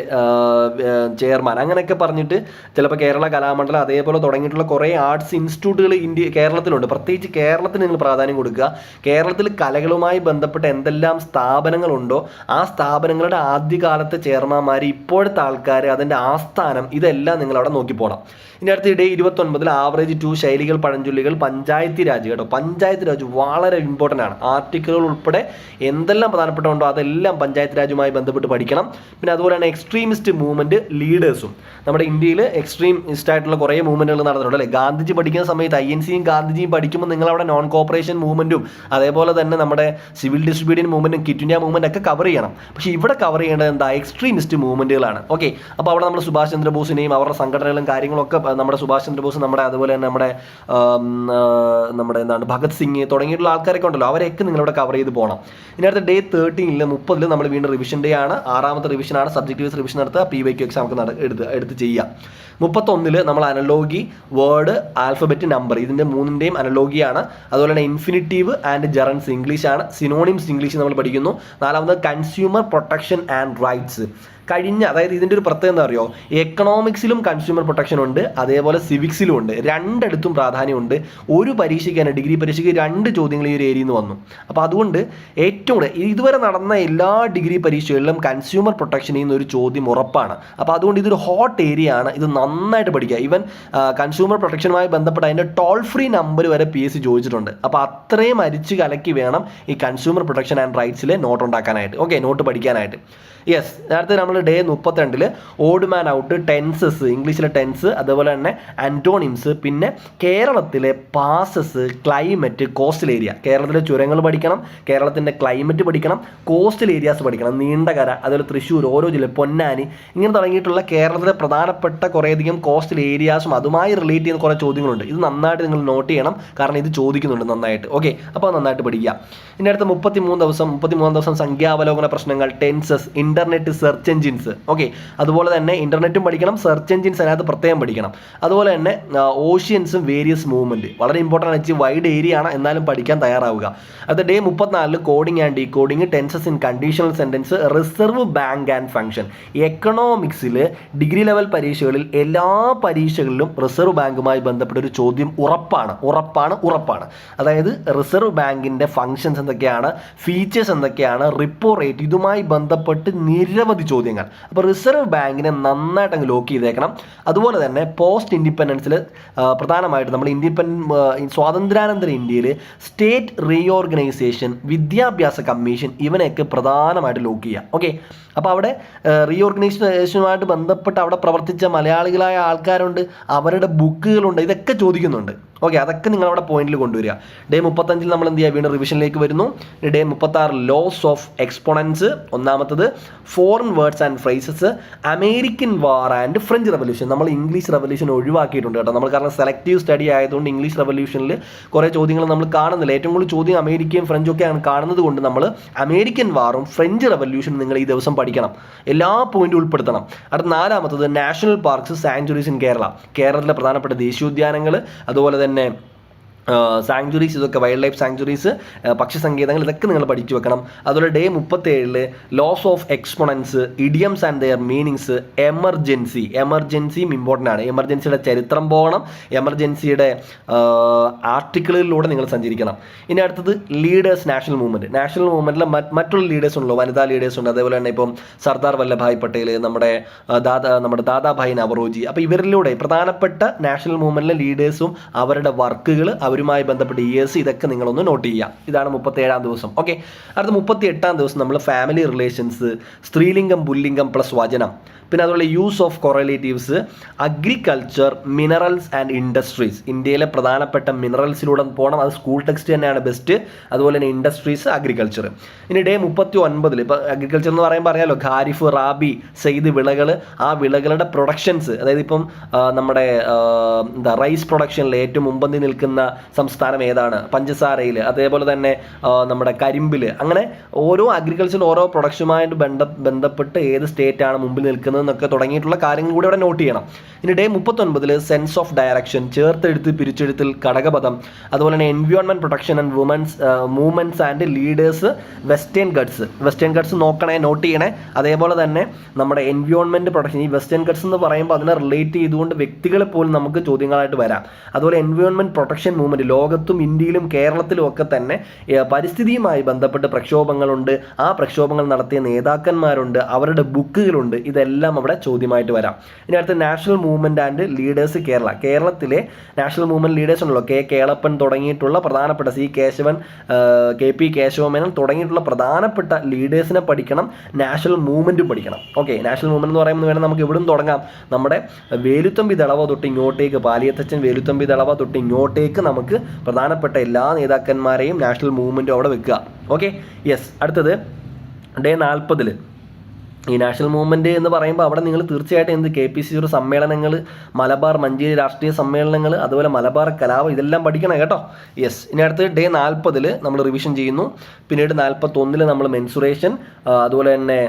ചെയർമാൻ, അങ്ങനെയൊക്കെ പറഞ്ഞിട്ട് ചിലപ്പോൾ കേരള കലാമണ്ഡലം അതേപോലെ തുടങ്ങിയിട്ടുള്ള കുറേ ആർട്സ് ഇൻസ്റ്റിറ്റ്യൂട്ടുകൾ കേരളത്തിലുണ്ട്. പ്രത്യേകിച്ച് കേരളത്തിന് നിങ്ങൾ പ്രാധാന്യം കൊടുക്കുക. കേരളത്തിൽ കലകളുമായി ബന്ധപ്പെട്ട എന്തെല്ലാം സ്ഥാപനങ്ങളുണ്ടോ ആ സ്ഥാപനങ്ങളുടെ ആദ്യകാലത്തെ ചെയർമാന്മാർ, ഇപ്പോഴത്തെ ആൾക്കാർ, അതിൻ്റെ ആസ്ഥാനം, ഇതെല്ലാം നിങ്ങൾ അവിടെ നോക്കിപ്പോണം. ഇനി അടുത്ത ഡേ 29 ആവറേജ് 2 ശൈലികൾ പഴഞ്ചൊല്ലികൾ പഞ്ചായത്തി രാജ്. കേട്ടോ, പഞ്ചായത്ത് രാജ് വളരെ ഇമ്പോർട്ടൻ്റ് ആണ്. ആർട്ടിക്കിളുകൾ ഉൾപ്പെടെ എന്തെല്ലാം പ്രധാനപ്പെട്ടുണ്ടോ അതെല്ലാം പഞ്ചായത്ത് രാജുമായി ബന്ധപ്പെട്ട് പഠിക്കണം. പിന്നെ അതുപോലെ തന്നെ എക്സ്ട്രീമിസ്റ്റ് മൂവ്മെൻറ്റ് ലീഡേഴ്സും. നമ്മുടെ ഇന്ത്യയിൽ എക്സ്ട്രീമിസ്റ്റ് ആയിട്ടുള്ള കുറേ മൂവ്മെൻറ്റുകൾ നടന്നിട്ടുണ്ട് അല്ലേ. ഗാന്ധിജി പഠിക്കുന്ന സമയത്ത് INCയും ഗാന്ധിജിയും പഠിക്കുമ്പോൾ നിങ്ങളവിടെ നോൺ കോപ്പറേഷൻ മൂവ്മെൻറ്റും അതേപോലെ തന്നെ നമ്മുടെ സിവിൽ ഡിസ്ട്രിബ്യൂഷൻ മൂവ്മെൻറ്റും ക്വിറ്റ് ഇന്ത്യ മൂവ്മെൻറ്റ് ഒക്കെ കവർ ചെയ്യണം. പക്ഷേ ഇവിടെ കവർ ചെയ്യേണ്ടത് എന്താ, എക്സ്ട്രീമിസ്റ്റ് മൂവ്മെൻറ്റുകളാണ്. ഓക്കെ, അപ്പോൾ അവിടെ നമ്മൾ സുഭാഷ് ചന്ദ്രബോസിനെയും അവരുടെ സംഘടനകളും കാര്യങ്ങളൊക്കെ, നമ്മുടെ സുഭാഷ് ചന്ദ്രബോസ്, നമ്മുടെ അതുപോലെ തന്നെ നമ്മുടെ എന്താണ് ഭഗത് സിംഗ് തുടങ്ങിയിട്ടുള്ള ആൾക്കാരൊക്കെ ഉണ്ടല്ലോ, അവരെയൊക്കെ നിങ്ങളിവിടെ കവർ ചെയ്ത് പോകണം. ഇനി അടുത്ത ഡേ 30 നമ്മൾ വീണ്ടും റിവിഷൻ ഡേ ആണ്. 6ാമത്തെ റിവിഷനാണ്. സബ്ജക്ട് വൈസ് റിവിഷൻ നടത്തുക, PYQ എക്സാം നമുക്ക് എടുത്ത് ചെയ്യുക. 31 നമ്മൾ അനലോഗി, വേർഡ്, ആൽഫബറ്റ്, നമ്പർ, ഇതിൻ്റെ മൂന്നിൻ്റെയും അനലോഗിയാണ്. അതുപോലെ തന്നെ ഇൻഫിനിറ്റീവ് ആൻഡ് ജെറൻസ് ഇംഗ്ലീഷാണ്. സിനോണിംസ് ഇംഗ്ലീഷ് നമ്മൾ പഠിക്കുന്നു. 4ാമത് കൺസ്യൂമർ പ്രൊട്ടക്ഷൻ ആൻഡ് റൈറ്റ്സ്. അതായത് ഇതിൻ്റെ ഒരു പ്രത്യേകത എന്താ അറിയോ, എക്കണോമിക്സിലും കൺസ്യൂമർ പ്രൊട്ടക്ഷൻ ഉണ്ട്, അതേപോലെ സിവിക്സിലും ഉണ്ട്. രണ്ടിടത്തും പ്രാധാന്യമുണ്ട്. ഒരു പരീക്ഷയ്ക്ക് തന്നെ, ഡിഗ്രി പരീക്ഷയ്ക്ക് 2 ചോദ്യങ്ങൾ ഈ ഒരു ഏരിയയിൽ നിന്ന് വന്നു. അപ്പോൾ അതുകൊണ്ട് ഏറ്റവും കൂടുതൽ ഇതുവരെ നടന്ന എല്ലാ ഡിഗ്രി പരീക്ഷകളിലും കൺസ്യൂമർ പ്രൊട്ടക്ഷനിൽ നിന്ന് ഒരു ചോദ്യം ഉറപ്പാണ്. അപ്പോൾ അതുകൊണ്ട് ഇതൊരു ഹോട്ട് ഏരിയ ആണ്. ഇത് നന്നായിട്ട് പഠിക്കുക. ഈവൻ കൺസ്യൂമർ പ്രൊട്ടക്ഷനുമായി ബന്ധപ്പെട്ട് അതിൻ്റെ ടോൾ ഫ്രീ നമ്പർ വരെ PSC ചോദിച്ചിട്ടുണ്ട്. അപ്പോൾ അത്രയും അരിച്ച് കലക്കി വേണം ഈ കൺസ്യൂമർ പ്രൊട്ടക്ഷൻ ആൻഡ് റൈറ്റ്സിൽ നോട്ട് ഉണ്ടാക്കാനായിട്ട്. ഓക്കെ, നോട്ട് പഠിക്കാനായിട്ട്. യെസ്, നേരത്തെ നമ്മൾ day 32 odd man out, tenses, ഇംഗ്ലീഷിലെ ടെൻസ്, അതുപോലെ തന്നെ അന്റോണിംസ്, പിന്നെ കേരളത്തിലെ പാസസ്, ക്ലൈമറ്റ്, കോസ്റ്റൽ ഏരിയ. കേരളത്തിലെ ചുരങ്ങൾ പഠിക്കണം, കേരളത്തിൻ്റെ ക്ലൈമറ്റ് പഠിക്കണം, കോസ്റ്റൽ ഏരിയാസ് പഠിക്കണം, നീണ്ടകര, അതുപോലെ തൃശ്ശൂർ, ഓരോ ജില്ല, പൊന്നാനി, ഇങ്ങനെ തുടങ്ങിയിട്ടുള്ള കേരളത്തിലെ പ്രധാനപ്പെട്ട കുറേയധികം കോസ്റ്റൽ ഏരിയാസും അതുമായി റിലേറ്റ് ചെയ്യുന്ന കുറേ ചോദ്യങ്ങളുണ്ട്. ഇത് നന്നായിട്ട് നിങ്ങൾ നോട്ട് ചെയ്യണം, കാരണം ഇത് ചോദിക്കുന്നുണ്ട് നന്നായിട്ട്. ഓക്കെ, അപ്പോൾ നന്നായിട്ട് പഠിക്കുക. ഇനി അടുത്ത 33 ദിവസം സംഖ്യാവലോകന പ്രശ്നങ്ങൾ, tenses, internet, search engines. Okay, അതുപോലെ തന്നെ ഇന്റർനെറ്റും പഠിക്കണം, സെർച്ച് എഞ്ചിൻസ് അതിനകത്ത് പ്രത്യേകം പഠിക്കണം. അതുപോലെ തന്നെ ഓഷ്യൻസും വേരിയസ് മൂവ്മെന്റ് വളരെ ഇമ്പോർട്ടൻ്റ് ആണ്. വൈഡ് ഏരിയ ആണ്, എന്നാലും പഠിക്കാൻ തയ്യാറാവുക. അത് day 34 coding and decoding, tenses in conditional sentence, reserve bank and function. എക്കണോമിക്സിൽ ഡിഗ്രി ലെവൽ പരീക്ഷകളിൽ എല്ലാ പരീക്ഷകളിലും റിസർവ് ബാങ്കുമായി ബന്ധപ്പെട്ട ഒരു ചോദ്യം ഉറപ്പാണ്. അതായത് റിസർവ് ബാങ്കിന്റെ ഫംഗ്ഷൻസ് എന്തൊക്കെയാണ്, ഫീച്ചേഴ്സ് എന്തൊക്കെയാണ്, റിപ്പോ റേറ്റ്, ഇതുമായി ബന്ധപ്പെട്ട് നിരവധി ചോദ്യങ്ങൾ. അപ്പോൾ റിസർവ് ബാങ്കിനെ നന്നായിട്ട് അങ്ങ് ലോക്ക് ചെയ്തേക്കണം. അതുപോലെ തന്നെ പോസ്റ്റ് ഇൻഡിപെൻഡൻസിൽ പ്രധാനമായിട്ട് നമ്മൾ സ്വാതന്ത്ര്യാനന്തര ഇന്ത്യയിൽ സ്റ്റേറ്റ് റീഓർഗനൈസേഷൻ, വിദ്യാഭ്യാസ കമ്മീഷൻ, ഇവനെയൊക്കെ പ്രധാനമായിട്ട് ലോക്ക് ചെയ്യാം. ഓക്കെ, അപ്പോൾ അവിടെ റീഓർഗനൈസേഷനുമായിട്ട് ബന്ധപ്പെട്ട് അവിടെ പ്രവർത്തിച്ച മലയാളികളായ ആൾക്കാരുണ്ട്, അവരുടെ ബുക്കുകളുണ്ട്, ഇതൊക്കെ ചോദിക്കുന്നുണ്ട്. ഓക്കെ, അതൊക്കെ നിങ്ങളവിടെ പോയിന്റിൽ കൊണ്ടുവരിക. ഡേ 35 നമ്മൾ എന്ത് ചെയ്യുക, വീണ്ടും റിവിഷനിലേക്ക് വരുന്നു. Day 36 laws of exponents. 1ാമത്തത് foreign words and phrases, American war and French revolution. നമ്മൾ ഇംഗ്ലീഷ് റവല്യൂഷൻ ഒഴിവാക്കിയിട്ടുണ്ട് കേട്ടോ. നമ്മൾ കാരണം സെലക്റ്റീവ് സ്റ്റഡി ആയതുകൊണ്ട് ഇംഗ്ലീഷ് റവല്യൂഷനിൽ കുറേ ചോദ്യങ്ങൾ നമ്മൾ കാണുന്നില്ല. ഏറ്റവും കൂടുതൽ ചോദ്യം അമേരിക്കയും ഫ്രഞ്ചും ഒക്കെയാണ് കാണുന്നത് കൊണ്ട് നമ്മൾ അമേരിക്കൻ വാറും ഫ്രഞ്ച് റവല്യൂഷനും നിങ്ങൾ ഈ ദിവസം പഠിക്കണം. എല്ലാ പോയിന്റും ഉൾപ്പെടുത്തണം. അടുത്ത 4ാമത്തത് national parks, sanctuaries in Kerala. കേരളത്തിലെ പ്രധാനപ്പെട്ട ദേശീയോദ്യാനങ്ങൾ, അതുപോലെ തന്നെ സാങ്ച്വറീസ്, ഇതൊക്കെ വൈൽഡ് ലൈഫ് സാങ്ച്വറീസ്, പക്ഷിസങ്കേതങ്ങൾ, ഇതൊക്കെ നിങ്ങൾ പഠിച്ചു വെക്കണം. അതുപോലെ day 37 laws of exponents, idioms and their meanings, എമർജൻസിയും ഇമ്പോർട്ടൻ്റ് ആണ്. എമർജൻസിയുടെ ചരിത്രം പോകണം, എമർജൻസിയുടെ ആർട്ടിക്കിളുകളിലൂടെ നിങ്ങൾ സഞ്ചരിക്കണം. ഇനി അടുത്തത് ലീഡേഴ്സ്, നാഷണൽ മൂവ്മെൻറ്റിൽ മറ്റുള്ള ലീഡേഴ്സ് ഉണ്ടല്ലോ, വനിതാ ലീഡേഴ്സ് ഉണ്ട്. അതേപോലെ തന്നെ ഇപ്പം സർദാർ വല്ലഭായ് പട്ടേൽ, നമ്മുടെ ദാദാഭായ് നവറോജി. അപ്പോൾ ഇവരിലൂടെ പ്രധാനപ്പെട്ട നാഷണൽ മൂവ്മെൻറ്റിലെ ലീഡേഴ്സും അവരുടെ വർക്കുകൾ, അവരുമായി ബന്ധപ്പെട്ട ഇയേഴ്സ്, ഇതൊക്കെ നിങ്ങളൊന്ന് നോട്ട് ചെയ്യുക. ഇതാണ് 37-ാം ദിവസം. ഓക്കെ, അടുത്ത 38-ാം ദിവസം നമ്മൾ ഫാമിലി റിലേഷൻസ്, സ്ത്രീലിംഗം, പുല്ലിംഗം പ്ലസ് വചനം, പിന്നെ അതുപോലെ use of correlatives, agriculture, minerals and industries. ഇന്ത്യയിലെ പ്രധാനപ്പെട്ട മിനറൽസിലൂടെ പോകണം, അത് സ്കൂൾ ടെക്സ്റ്റ് തന്നെയാണ് ബെസ്റ്റ്. അതുപോലെ തന്നെ ഇൻഡസ്ട്രീസ്, അഗ്രികൾച്ചർ. ഇനി ഡേ 39 ഇപ്പോൾ അഗ്രികൾച്ചർ എന്ന് പറയുമ്പോൾ അറിയാലോ, ഖാരിഫ്, റാബി, സെയ്ദ് വിളകൾ, ആ വിളകളുടെ പ്രൊഡക്ഷൻസ്. അതായത് ഇപ്പം നമ്മുടെ റൈസ് പ്രൊഡക്ഷനിൽ ഏറ്റവും മുമ്പന്തി നിൽക്കുന്ന സംസ്ഥാനം ഏതാണ്, പഞ്ചസാരയിൽ, അതേപോലെ തന്നെ നമ്മുടെ കരിമ്പിൽ, അങ്ങനെ ഓരോ അഗ്രികൾച്ചറിൽ ഓരോ പ്രൊഡക്ഷനുമായിട്ട് ബന്ധപ്പെട്ട് ഏത് സ്റ്റേറ്റാണ് മുമ്പിൽ നിൽക്കുന്നത് എന്നൊക്കെ തുടങ്ങിയിട്ടുള്ള കാര്യങ്ങൾ കൂടി അവിടെ നോട്ട് ചെയ്യണം. ഇനി ഡേ 39 സെൻസ് ഓഫ് ഡയറക്ഷൻ, ചേർത്തെഴുത്ത്, പിരിച്ചെഴുത്തിൽ, ഘടകപദം, അതുപോലെ തന്നെ environment protection and movements and leaders, western guts നോക്കണേ, നോട്ട് ചെയ്യണേ. അതേപോലെ തന്നെ നമ്മുടെ എൻവയോൺമെൻറ്റ് പ്രൊട്ടക്ഷൻ, ഈ വെസ്റ്റേൺ ഗട്ട്സ് എന്ന് പറയുമ്പോൾ അതിനെ റിലേറ്റ് ചെയ്തുകൊണ്ട് വ്യക്തികളെ പോലും നമുക്ക് ചോദ്യങ്ങളായിട്ട് വരാം. അതുപോലെ എൻവയോൺമെൻറ്റ് പ്രൊട്ടക്ഷൻ മൂവ്മെൻറ്റ്, ലോകത്തും ഇന്ത്യയിലും കേരളത്തിലും ഒക്കെ തന്നെ പരിസ്ഥിതിയുമായി ബന്ധപ്പെട്ട് പ്രക്ഷോഭങ്ങളുണ്ട്, ആ പ്രക്ഷോഭങ്ങൾ നടത്തിയ നേതാക്കന്മാരുണ്ട്, അവരുടെ ബുക്കുകളുണ്ട്, ഇതെല്ലാം അവിടെ ചോദ്യമായിട്ട് വരാം. ഇനി അടുത്ത നാഷണൽ മൂവ്മെൻറ്റ് ആൻഡ് ലീഡേഴ്സ് കേരളത്തിലെ നാഷണൽ മൂവ്മെൻറ്റ് ലീഡേഴ്സ് ഉണ്ടല്ലോ, കെ കേളപ്പൻ തുടങ്ങിയിട്ടുള്ള പ്രധാനപ്പെട്ട സി കേശവൻ, KP കേശവമേനോൻ തുടങ്ങിയിട്ടുള്ള പ്രധാനപ്പെട്ട ലീഡേഴ്സിനെ പഠിക്കണം, നാഷണൽ മൂവ്മെൻറ്റും പഠിക്കണം. ഓക്കെ, നാഷണൽ മൂവ്മെൻറ്റ് എന്ന് പറയുമ്പോൾ വേണം നമുക്ക് എവിടും തുടങ്ങാം. നമ്മുടെ വേലുത്തമ്പി ദളവ തൊട്ട് ഇങ്ങോട്ടേക്ക്, പാലിയത്തച്ഛൻ വേലുത്തമ്പി ദളവ തൊട്ട് ഇങ്ങോട്ടേക്ക് നമുക്ക് പ്രധാനപ്പെട്ട എല്ലാ നേതാക്കന്മാരെയും നാഷണൽ മൂവ്മെൻറ്റും അവിടെ വെക്കുക. Okay, yes. അടുത്തത് ഡേ 40 ഈ നാഷണൽ മൂവ്മെൻറ്റ് എന്ന് പറയുമ്പോൾ അവിടെ നിങ്ങൾ തീർച്ചയായിട്ടും KPCC സമ്മേളനങ്ങൾ, മലബാർ മഞ്ചേരി രാഷ്ട്രീയ സമ്മേളനങ്ങൾ, അതുപോലെ മലബാർ കലാപം, ഇതെല്ലാം പഠിക്കണം കേട്ടോ. യെസ്. ഇനി അടുത്ത് ഡേ 40 നമ്മൾ റിവിഷൻ ചെയ്യുന്നു. പിന്നീട് 41 നമ്മൾ മെൻസുറേഷൻ, അതുപോലെ തന്നെ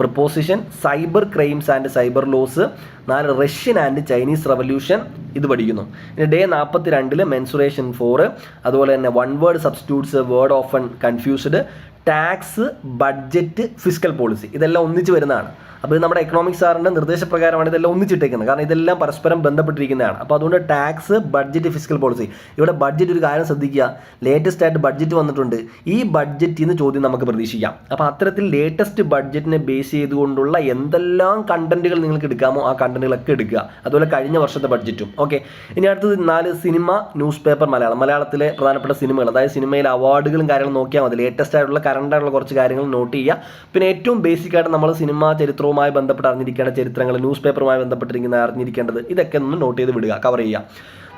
preposition, cyber crimes and cyber laws, 4 Russian and Chinese revolution, ഇത് പഠിക്കുന്നു. ഇനി ഡേ 42 മെൻസുറേഷൻ 4, അതുപോലെ തന്നെ one word substitutes, word often confused, tax, budget, fiscal policy, ഇതെല്ലാം ഒന്നിച്ച് വരുന്നതാണ്. അപ്പോൾ ഇത് നമ്മുടെ എക്കണോമിക്സ് സാറിൻ്റെ നിർദ്ദേശപ്രകാരമാണ് ഇതെല്ലാം ഒന്നിച്ചിട്ടേക്കുന്നത്. കാരണം ഇതെല്ലാം പരസ്പരം ബന്ധപ്പെട്ടിരിക്കുന്നതാണ്. അപ്പോൾ അതുകൊണ്ട് ടാക്സ്, ബഡ്ജറ്റ്, ഫിസ്ക്കൽ പോളിസി. ഇവിടെ ബഡ്ജറ്റ് ഒരു കാര്യം ശ്രദ്ധിക്കുക, ലേറ്റസ്റ്റ് ആയിട്ട് ബഡ്ജറ്റ് വന്നിട്ടുണ്ട്. ഈ ബഡ്ജറ്റിൽ നിന്ന് ചോദ്യം നമുക്ക് പ്രതീക്ഷിക്കാം. അപ്പോൾ അത്തരത്തിൽ ലേറ്റസ്റ്റ് ബഡ്ജറ്റിനെ ബേസ് ചെയ്തുകൊണ്ടുള്ള എന്തെല്ലാം കണ്ടന്റുകൾ നിങ്ങൾക്ക് എടുക്കാമോ ആ കണ്ടന്റുകളൊക്കെ എടുക്കുക. അതുപോലെ കഴിഞ്ഞ വർഷത്തെ ബഡ്ജറ്റും. ഓക്കെ, ഇനി അടുത്തത് 4 സിനിമ, ന്യൂസ് പേപ്പർ, മലയാളത്തിലെ പ്രധാനപ്പെട്ട സിനിമകൾ, അതായത് സിനിമയിലെ അവാർഡുകളും കാര്യങ്ങളും നോക്കിയാൽ മതി. ലേറ്റസ്റ്റ് ആയിട്ടുള്ള കറണ്ട് ആയിട്ടുള്ള കുറച്ച് കാര്യങ്ങൾ നോട്ട് ചെയ്യുക. പിന്നെ ഏറ്റവും ബേസിക് ആയിട്ട് നമ്മൾ സിനിമ ചരിത്രവും ബന്ധപ്പെട്ട് അറിഞ്ഞിരിക്കേണ്ട ചരിത്രങ്ങൾ, ന്യൂസ് പേപ്പറുമായി ബന്ധപ്പെട്ടിരിക്കുന്ന അറിഞ്ഞിരിക്കേണ്ടത്, ഇതൊക്കെ ഒന്ന് നോട്ട് ചെയ്ത് വിടുക, കവർ ചെയ്യുക.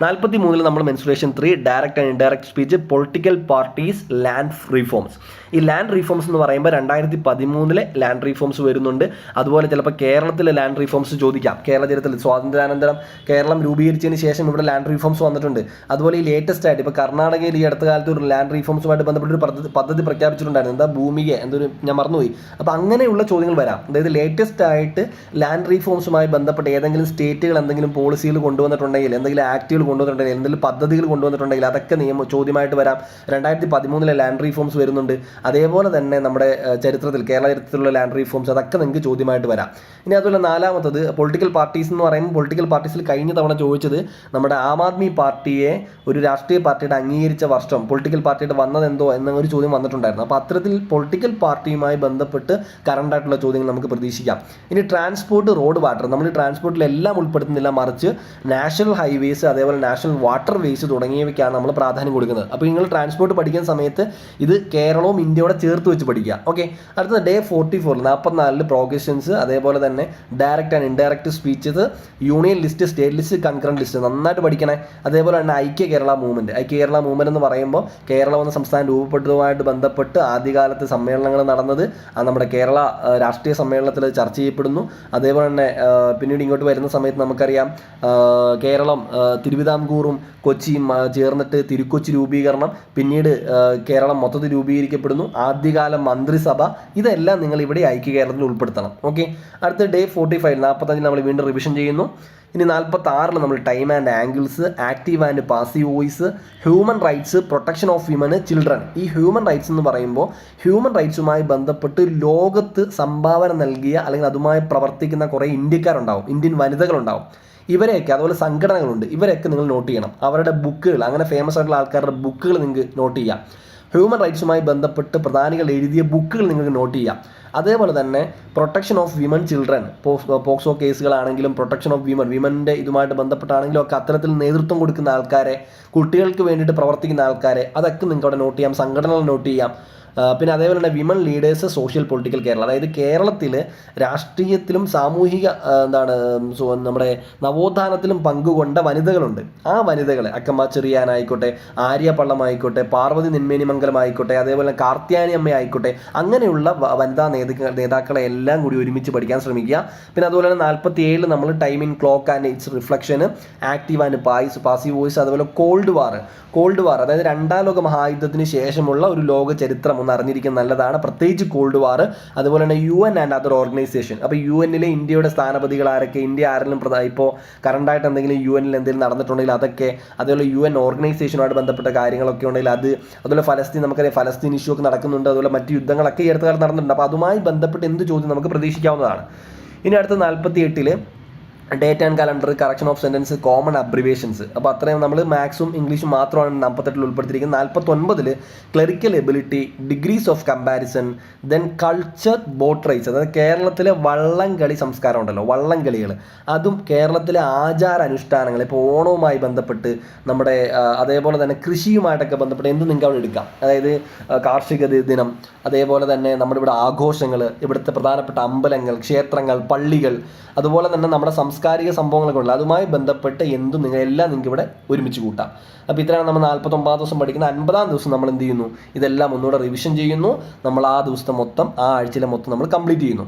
43 നമ്മൾ mensuration 3, direct and indirect speech, political parties, land reforms. ഈ ലാൻഡ് റീഫോംസ് എന്ന് പറയുമ്പോൾ 2013 ലാൻഡ് റീഫോംസ് വരുന്നുണ്ട്. അതുപോലെ ചിലപ്പോൾ കേരളത്തിലെ ലാൻഡ് റീഫോംസ് ചോദിക്കാം. കേരള ചരിത്രത്തിൽ സ്വാതന്ത്ര്യാനന്തരം കേരളം രൂപീകരിച്ചതിന് ശേഷം ഇവിടെ ലാൻഡ് റീഫോംസ് വന്നിട്ടുണ്ട്. അതുപോലെ ഈ ലേറ്റസ്റ്റ് ആയിട്ട് ഇപ്പോൾ കർണാടകയിൽ ഈ അടുത്ത കാലത്ത് ഒരു ലാൻഡ് റീഫോംസുമായിട്ട് ബന്ധപ്പെട്ടൊരു പദ്ധതി പ്രഖ്യാപിച്ചിട്ടുണ്ടായിരുന്നു. എന്താ, ഭൂമിക എന്തൊരു, ഞാൻ മറന്നുപോയി. അപ്പോൾ അങ്ങനെയുള്ള ചോദ്യങ്ങൾ വരാം. അതായത് ലേറ്റസ്റ്റ് ആയിട്ട് ലാൻഡ് റീഫോംസുമായി ബന്ധപ്പെട്ട് ഏതെങ്കിലും സ്റ്റേറ്റുകൾ എന്തെങ്കിലും പോളിസികൾ കൊണ്ടുവന്നിട്ടുണ്ടെങ്കിൽ, എന്തെങ്കിലും ആക്ടുകൾ കൊണ്ടുവന്നിട്ടുണ്ടെങ്കിൽ, എന്തെങ്കിലും പദ്ധതികൾ കൊണ്ടുവന്നിട്ടുണ്ടെങ്കിൽ അതൊക്കെ ചോദ്യമായിട്ട് വരാം. 2013 ലാൻഡ് റീഫോംസ് വരുന്നുണ്ട്. അതേപോലെ തന്നെ നമ്മുടെ ചരിത്രത്തിൽ, കേരള ചരിത്രത്തിലുള്ള ലാൻഡ് റീഫോംസ്, അതൊക്കെ നിങ്ങൾക്ക് ചോദ്യമായിട്ട് വരാം. ഇനി അതുപോലെ 4-മത്തത് പൊളിറ്റിക്കൽ പാർട്ടീസ് എന്ന് പറയുമ്പോൾ, പൊളിറ്റിക്കൽ പാർട്ടീസിൽ കഴിഞ്ഞ തവണ ചോദിച്ചത് നമ്മുടെ ആം ആദ്മി പാർട്ടിയെ ഒരു രാഷ്ട്രീയ പാർട്ടിയുടെ അംഗീകരിച്ച വർഷം, പൊളിറ്റിക്കൽ പാർട്ടിയുടെ വന്നതെന്തോ എന്നൊരു ചോദ്യം വന്നിട്ടുണ്ടായിരുന്നു. അപ്പോൾ അത്തരത്തിൽ പൊളിറ്റിക്കൽ പാർട്ടിയുമായി ബന്ധപ്പെട്ട് കറണ്ട് ആയിട്ടുള്ള ചോദ്യങ്ങൾ നമുക്ക് പ്രതീക്ഷിക്കാം. ഇനി ട്രാൻസ്പോർട്ട്, റോഡ്, വാട്ടർ, നമ്മൾ ട്രാൻസ്പോർട്ടിലെല്ലാം ഉൾപ്പെടുത്തുന്നില്ല, മറിച്ച് നാഷണൽ ഹൈവേസ്, അതേപോലെ നാഷണൽ വാട്ടർ വേസ് തുടങ്ങിയവയ്ക്കാണ് നമ്മൾ പ്രാധാന്യം കൊടുക്കുന്നത്. അപ്പോൾ നിങ്ങൾ ട്രാൻസ്പോർട്ട് പഠിക്കുന്ന സമയത്ത് ഇത് കേരളവും ഇന്ത്യയോടെ ചേർത്ത് വെച്ച് പഠിക്കുക. ഓക്കെ, അടുത്ത ഡേ 44 44 പ്രോഗ്രഷൻസ്, അതേപോലെ തന്നെ direct and indirect speeches, union list, state list, concurrent list നന്നായിട്ട് പഠിക്കണേ. അതേപോലെ തന്നെ ഐക്യ കേരള മൂവ്മെൻറ്റ് എന്ന് പറയുമ്പോൾ കേരളം എന്ന സംസ്ഥാനം രൂപപ്പെട്ടതുമായിട്ട് ബന്ധപ്പെട്ട് ആദ്യകാലത്ത് സമ്മേളനങ്ങൾ നടന്നത് നമ്മുടെ കേരള രാഷ്ട്രീയ സമ്മേളനത്തിൽ ചർച്ച ചെയ്യപ്പെടുന്നു. അതേപോലെ തന്നെ പിന്നീട് ഇങ്ങോട്ട് വരുന്ന സമയത്ത് നമുക്കറിയാം കേരളം തിരുവിതാംകൂറും കൊച്ചിയും ചേർന്നിട്ട് തിരുക്കൊച്ചി രൂപീകരണം, പിന്നീട് കേരളം മൊത്തത്തിൽ രൂപീകരിക്കപ്പെടുന്നു, ആദ്യകാല മന്ത്രിസഭ, ഇതെല്ലാം നിങ്ങൾ ഇവിടെ ഐക്യ കേരളത്തിൽ ഉൾപ്പെടുത്തണം. ഓക്കെ, അടുത്ത ഡേ 45 45 നമ്മൾ വീണ്ടും റിവിഷൻ ചെയ്യുന്നു. ഇനി 46 നമ്മൾ time and angles, active and passive voice, human rights, protection of women, children. ഈ ഹ്യൂമൻ റൈറ്റ്സ് എന്ന് പറയുമ്പോൾ ഹ്യൂമൻ റൈറ്റ്സുമായി ബന്ധപ്പെട്ട് ലോകത്ത് സംഭാവന നൽകിയ അല്ലെങ്കിൽ അതുമായി പ്രവർത്തിക്കുന്ന കുറേ ഇന്ത്യക്കാരുണ്ടാവും, ഇന്ത്യൻ വനിതകളുണ്ടാവും. ഇവരെയൊക്കെ, അതുപോലെ സംഘടനകളുണ്ട്, ഇവരെയൊക്കെ നിങ്ങൾ നോട്ട് ചെയ്യണം. അവരുടെ ബുക്കുകൾ, അങ്ങനെ ഫേമസ് ആയിട്ടുള്ള ആൾക്കാരുടെ ബുക്കുകൾ നിങ്ങൾക്ക് നോട്ട് ചെയ്യാം. ഹ്യൂമൻ റൈറ്റ്സുമായി ബന്ധപ്പെട്ട് പ്രധാനികൾ എഴുതിയ ബുക്കുകൾ നിങ്ങൾക്ക് നോട്ട് ചെയ്യാം. അതേപോലെ തന്നെ protection of women, children, POCSO കേസുകളാണെങ്കിലും പ്രൊട്ടക്ഷൻ ഓഫ് വിമൻ്റെ ഇതുമായിട്ട് ബന്ധപ്പെട്ടാണെങ്കിലും ഒക്കെ അത്തരത്തിൽ നേതൃത്വം കൊടുക്കുന്ന ആൾക്കാരെ, കുട്ടികൾക്ക് വേണ്ടിയിട്ട് പ്രവർത്തിക്കുന്ന ആൾക്കാരെ, അതൊക്കെ നിങ്ങൾക്ക് അവിടെ നോട്ട് ചെയ്യാം. സംഘടനകൾ നോട്ട് ചെയ്യാം. പിന്നെ അതേപോലെ തന്നെ women leaders, social political Kerala, അതായത് കേരളത്തിൽ രാഷ്ട്രീയത്തിലും സാമൂഹിക നമ്മുടെ നവോത്ഥാനത്തിലും പങ്കുകൊണ്ട വനിതകളുണ്ട്. ആ വനിതകളെ അക്കമ്മ ചെറിയാനായിക്കോട്ടെ, ആര്യ പള്ളമായിക്കോട്ടെ, പാർവതി നെന്മേനിമംഗലം ആയിക്കോട്ടെ, അതേപോലെ കാർത്യാനി അമ്മ ആയിക്കോട്ടെ, അങ്ങനെയുള്ള വനിതാ നേതാക്കളെ എല്ലാം കൂടി ഒരുമിച്ച് പഠിക്കാൻ ശ്രമിക്കുക. പിന്നെ അതുപോലെ തന്നെ 47 നമ്മൾ time in clock and it's reflection, active and passive voice, അതുപോലെ കോൾഡ് വാർ, അതായത് 2ാം ലോക മഹായുദ്ധത്തിന് ശേഷമുള്ള ഒരു ലോക ചരിത്രം ഒന്ന് അറിഞ്ഞിരിക്കുന്നത് നല്ലതാണ്. പ്രത്യേകിച്ച് കോൾഡ് വാർ, അതുപോലെ തന്നെ UN ആൻഡ് അതർ ഓർഗനൈസേഷൻ. അപ്പോൾ UN-ലെ ഇന്ത്യയുടെ സ്ഥാനപതികൾ ആരൊക്കെ, ഇന്ത്യ ആരെങ്കിലും ഇപ്പോൾ കറണ്ടായിട്ട് എന്തെങ്കിലും UN-ൽ എന്തെങ്കിലും നടന്നിട്ടുണ്ടെങ്കിൽ അതൊക്കെ, അതുപോലെ UN ഓർഗനൈസേഷനുമായിട്ട് ബന്ധപ്പെട്ട കാര്യങ്ങളൊക്കെ ഉണ്ടെങ്കിൽ അത്, അതുപോലെ ഫലസ്തീൻ, നമുക്കറിയാം ഫലസ്തീൻ ഇഷ്യൂ ഒക്കെ നടക്കുന്നുണ്ട്, അതുപോലെ മറ്റ് യുദ്ധങ്ങളൊക്കെ ഈ അടുത്ത കാലത്ത് നടന്നിട്ടുണ്ട്. അപ്പോൾ അതുമായി ബന്ധപ്പെട്ട് എന്ത് ചോദ്യം നമുക്ക് പ്രതീക്ഷിക്കാവുന്നതാണ്. ഇനി അടുത്ത 48-ൽ date and calendar, correction of sentence, common abbreviations. അപ്പോൾ അത്രയും നമ്മൾ മാത്സും ഇംഗ്ലീഷും മാത്രമാണ് 48-ൽ ഉൾപ്പെടുത്തിയിരിക്കുന്നത്. 49-ൽ clerical ability, degrees of comparison, then culture, boat race, അതായത് കേരളത്തിലെ വള്ളംകളി സംസ്കാരം ഉണ്ടല്ലോ, വള്ളംകളികൾ, അതും കേരളത്തിലെ ആചാര അനുഷ്ഠാനങ്ങൾ, ഇപ്പോൾ ഓണവുമായി ബന്ധപ്പെട്ട് നമ്മുടെ അതേപോലെ തന്നെ കൃഷിയുമായിട്ടൊക്കെ ബന്ധപ്പെട്ട് എന്ത് നിങ്ങൾക്ക് അവിടെ എടുക്കാം. അതായത് കാർഷിക ദിനം, അതേപോലെ തന്നെ നമ്മുടെ ഇവിടെ ആഘോഷങ്ങൾ, ഇവിടുത്തെ പ്രധാനപ്പെട്ട അമ്പലങ്ങൾ, ക്ഷേത്രങ്ങൾ, പള്ളികൾ, അതുപോലെ തന്നെ നമ്മുടെ സാംസ്കാരിക സംഭവങ്ങളൊക്കെ ഉണ്ടല്ലോ, അതുമായി ബന്ധപ്പെട്ട് എന്തും എല്ലാം നിങ്ങൾക്ക് ഇവിടെ ഒരുമിച്ച് കൂട്ടാം. അപ്പോൾ ഇത്രയാണ് നമ്മൾ 49 ദിവസം പഠിക്കുന്ന. 50-ാം ദിവസം നമ്മൾ എന്ത് ചെയ്യുന്നു, ഇതെല്ലാം ഒന്നുകൂടെ റിവിഷൻ ചെയ്യുന്നു. നമ്മൾ ആ ദിവസത്തെ മൊത്തം, ആ ആഴ്ചയിലെ മൊത്തം നമ്മൾ കംപ്ലീറ്റ് ചെയ്യുന്നു.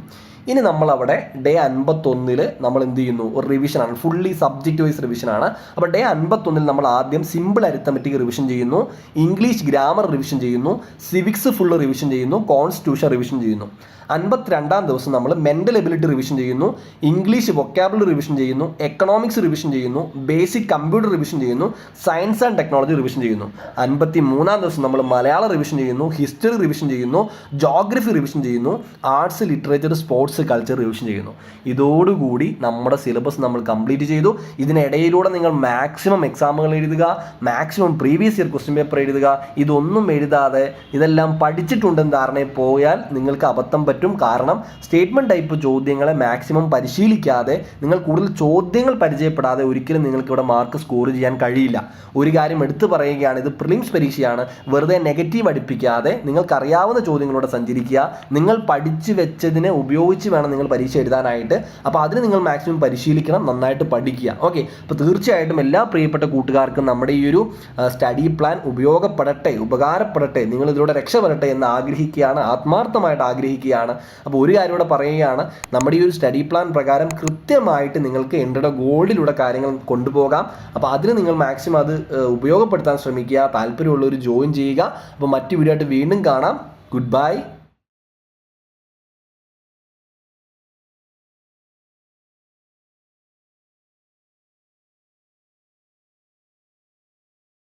ഇനി നമ്മളവിടെ ഡേ 51-ൽ നമ്മൾ എന്ത് ചെയ്യുന്നു, ഒരു റിവിഷനാണ്, ഫുള്ളി സബ്ജക്റ്റ് വൈസ് റിവിഷനാണ്. അപ്പോൾ ഡേ 51-ൽ നമ്മൾ ആദ്യം സിമ്പിൾ അരിത്തമെറ്റിക് റിവിഷൻ ചെയ്യുന്നു, ഇംഗ്ലീഷ് ഗ്രാമർ റിവിഷൻ ചെയ്യുന്നു, സിവിക്സ് ഫുള്ള് റിവിഷൻ ചെയ്യുന്നു, കോൺസ്റ്റിറ്റ്യൂഷൻ റിവിഷൻ ചെയ്യുന്നു. 52-ാം ദിവസം നമ്മൾ മെൻ്റൽ എബിലിറ്റി റിവിഷൻ ചെയ്യുന്നു, ഇംഗ്ലീഷ് വൊക്കാബുലറി റിവിഷൻ ചെയ്യുന്നു, എക്കണോമിക്സ് റിവിഷൻ ചെയ്യുന്നു, ബേസിക് കമ്പ്യൂട്ടർ റിവിഷൻ ചെയ്യുന്നു, സയൻസ് ആൻഡ് ടെക്നോളജി റിവിഷൻ ചെയ്യുന്നു. 53-ാം ദിവസം നമ്മൾ മലയാളം റിവിഷൻ ചെയ്യുന്നു, ഹിസ്റ്ററി റിവിഷൻ ചെയ്യുന്നു, ജോഗ്രഫി റിവിഷൻ ചെയ്യുന്നു, arts, literature, sports, culture revision ചെയ്യുന്നു. ഇതോടുകൂടി നമ്മുടെ സിലബസ് നമ്മൾ കംപ്ലീറ്റ് ചെയ്തു. ഇതിനിടയിലൂടെ നിങ്ങൾ മാക്സിമം എക്സാമുകൾ എഴുതുക, maximum previous year question paper എഴുതുക. ഇതൊന്നും എഴുതാതെ ഇതെല്ലാം പഠിച്ചിട്ടുണ്ടെന്ന് ധാരണയിൽ പോയാൽ നിങ്ങൾക്ക് അബദ്ധം പറ്റും. കാരണം സ്റ്റേറ്റ്മെന്റ് ടൈപ്പ് ചോദ്യങ്ങളെ മാക്സിമം പരിശീലിക്കാതെ, നിങ്ങൾ കൂടുതൽ ചോദ്യങ്ങൾ പരിചയപ്പെടാതെ ഒരിക്കലും നിങ്ങൾക്ക് ഇവിടെ മാർക്ക് സ്കോർ ചെയ്യാൻ കഴിയില്ല. ഒരു കാര്യം എടുത്തു പറയുകയാണ്, ഇത് പ്രിലിംസ് പരീക്ഷയാണ്. വെറുതെ നെഗറ്റീവ് അടുപ്പിക്കാതെ നിങ്ങൾക്കറിയാവുന്ന ചോദ്യങ്ങളോടെ സഞ്ചരിക്കുക. നിങ്ങൾ പഠിച്ചു വെച്ചതിനെ ഉപയോഗിച്ച് വേണം നിങ്ങൾ പരീക്ഷ എഴുതാനായിട്ട്. അപ്പോൾ അതിന് നിങ്ങൾ മാക്സിമം പരിശീലിക്കണം, നന്നായിട്ട് പഠിക്കുക. ഓക്കെ, അപ്പോൾ തീർച്ചയായിട്ടും എല്ലാ പ്രിയപ്പെട്ട കൂട്ടുകാർക്കും നമ്മുടെ ഈ ഒരു സ്റ്റഡി പ്ലാൻ ഉപകാരപ്പെടട്ടെ, നിങ്ങൾ ഇതിലൂടെ രക്ഷപ്പെടട്ടെ എന്ന് ആഗ്രഹിക്കുകയാണ്, ആത്മാർത്ഥമായിട്ട് ആഗ്രഹിക്കുകയാണ്. അപ്പോൾ ഒരു കാര്യം കൂടെ പറയുകയാണ്, നമ്മുടെ ഈ ഒരു സ്റ്റഡി പ്ലാൻ പ്രകാരം കൃത്യമായിട്ട് നിങ്ങൾക്ക് എൻട്രിയുടെ ഗോൾഡിലൂടെ കാര്യങ്ങൾ കൊണ്ടുപോകാം. അപ്പോൾ അതിന് നിങ്ങൾ മാക്സിമം അത് ഉപയോഗപ്പെടുത്താൻ ശ്രമിക്കുക. താല്പര്യമുള്ളവർ ജോയിൻ ചെയ്യുക. അപ്പോൾ മറ്റു വീഡിയോ ആയിട്ട് വീണ്ടും കാണാം. Good bye.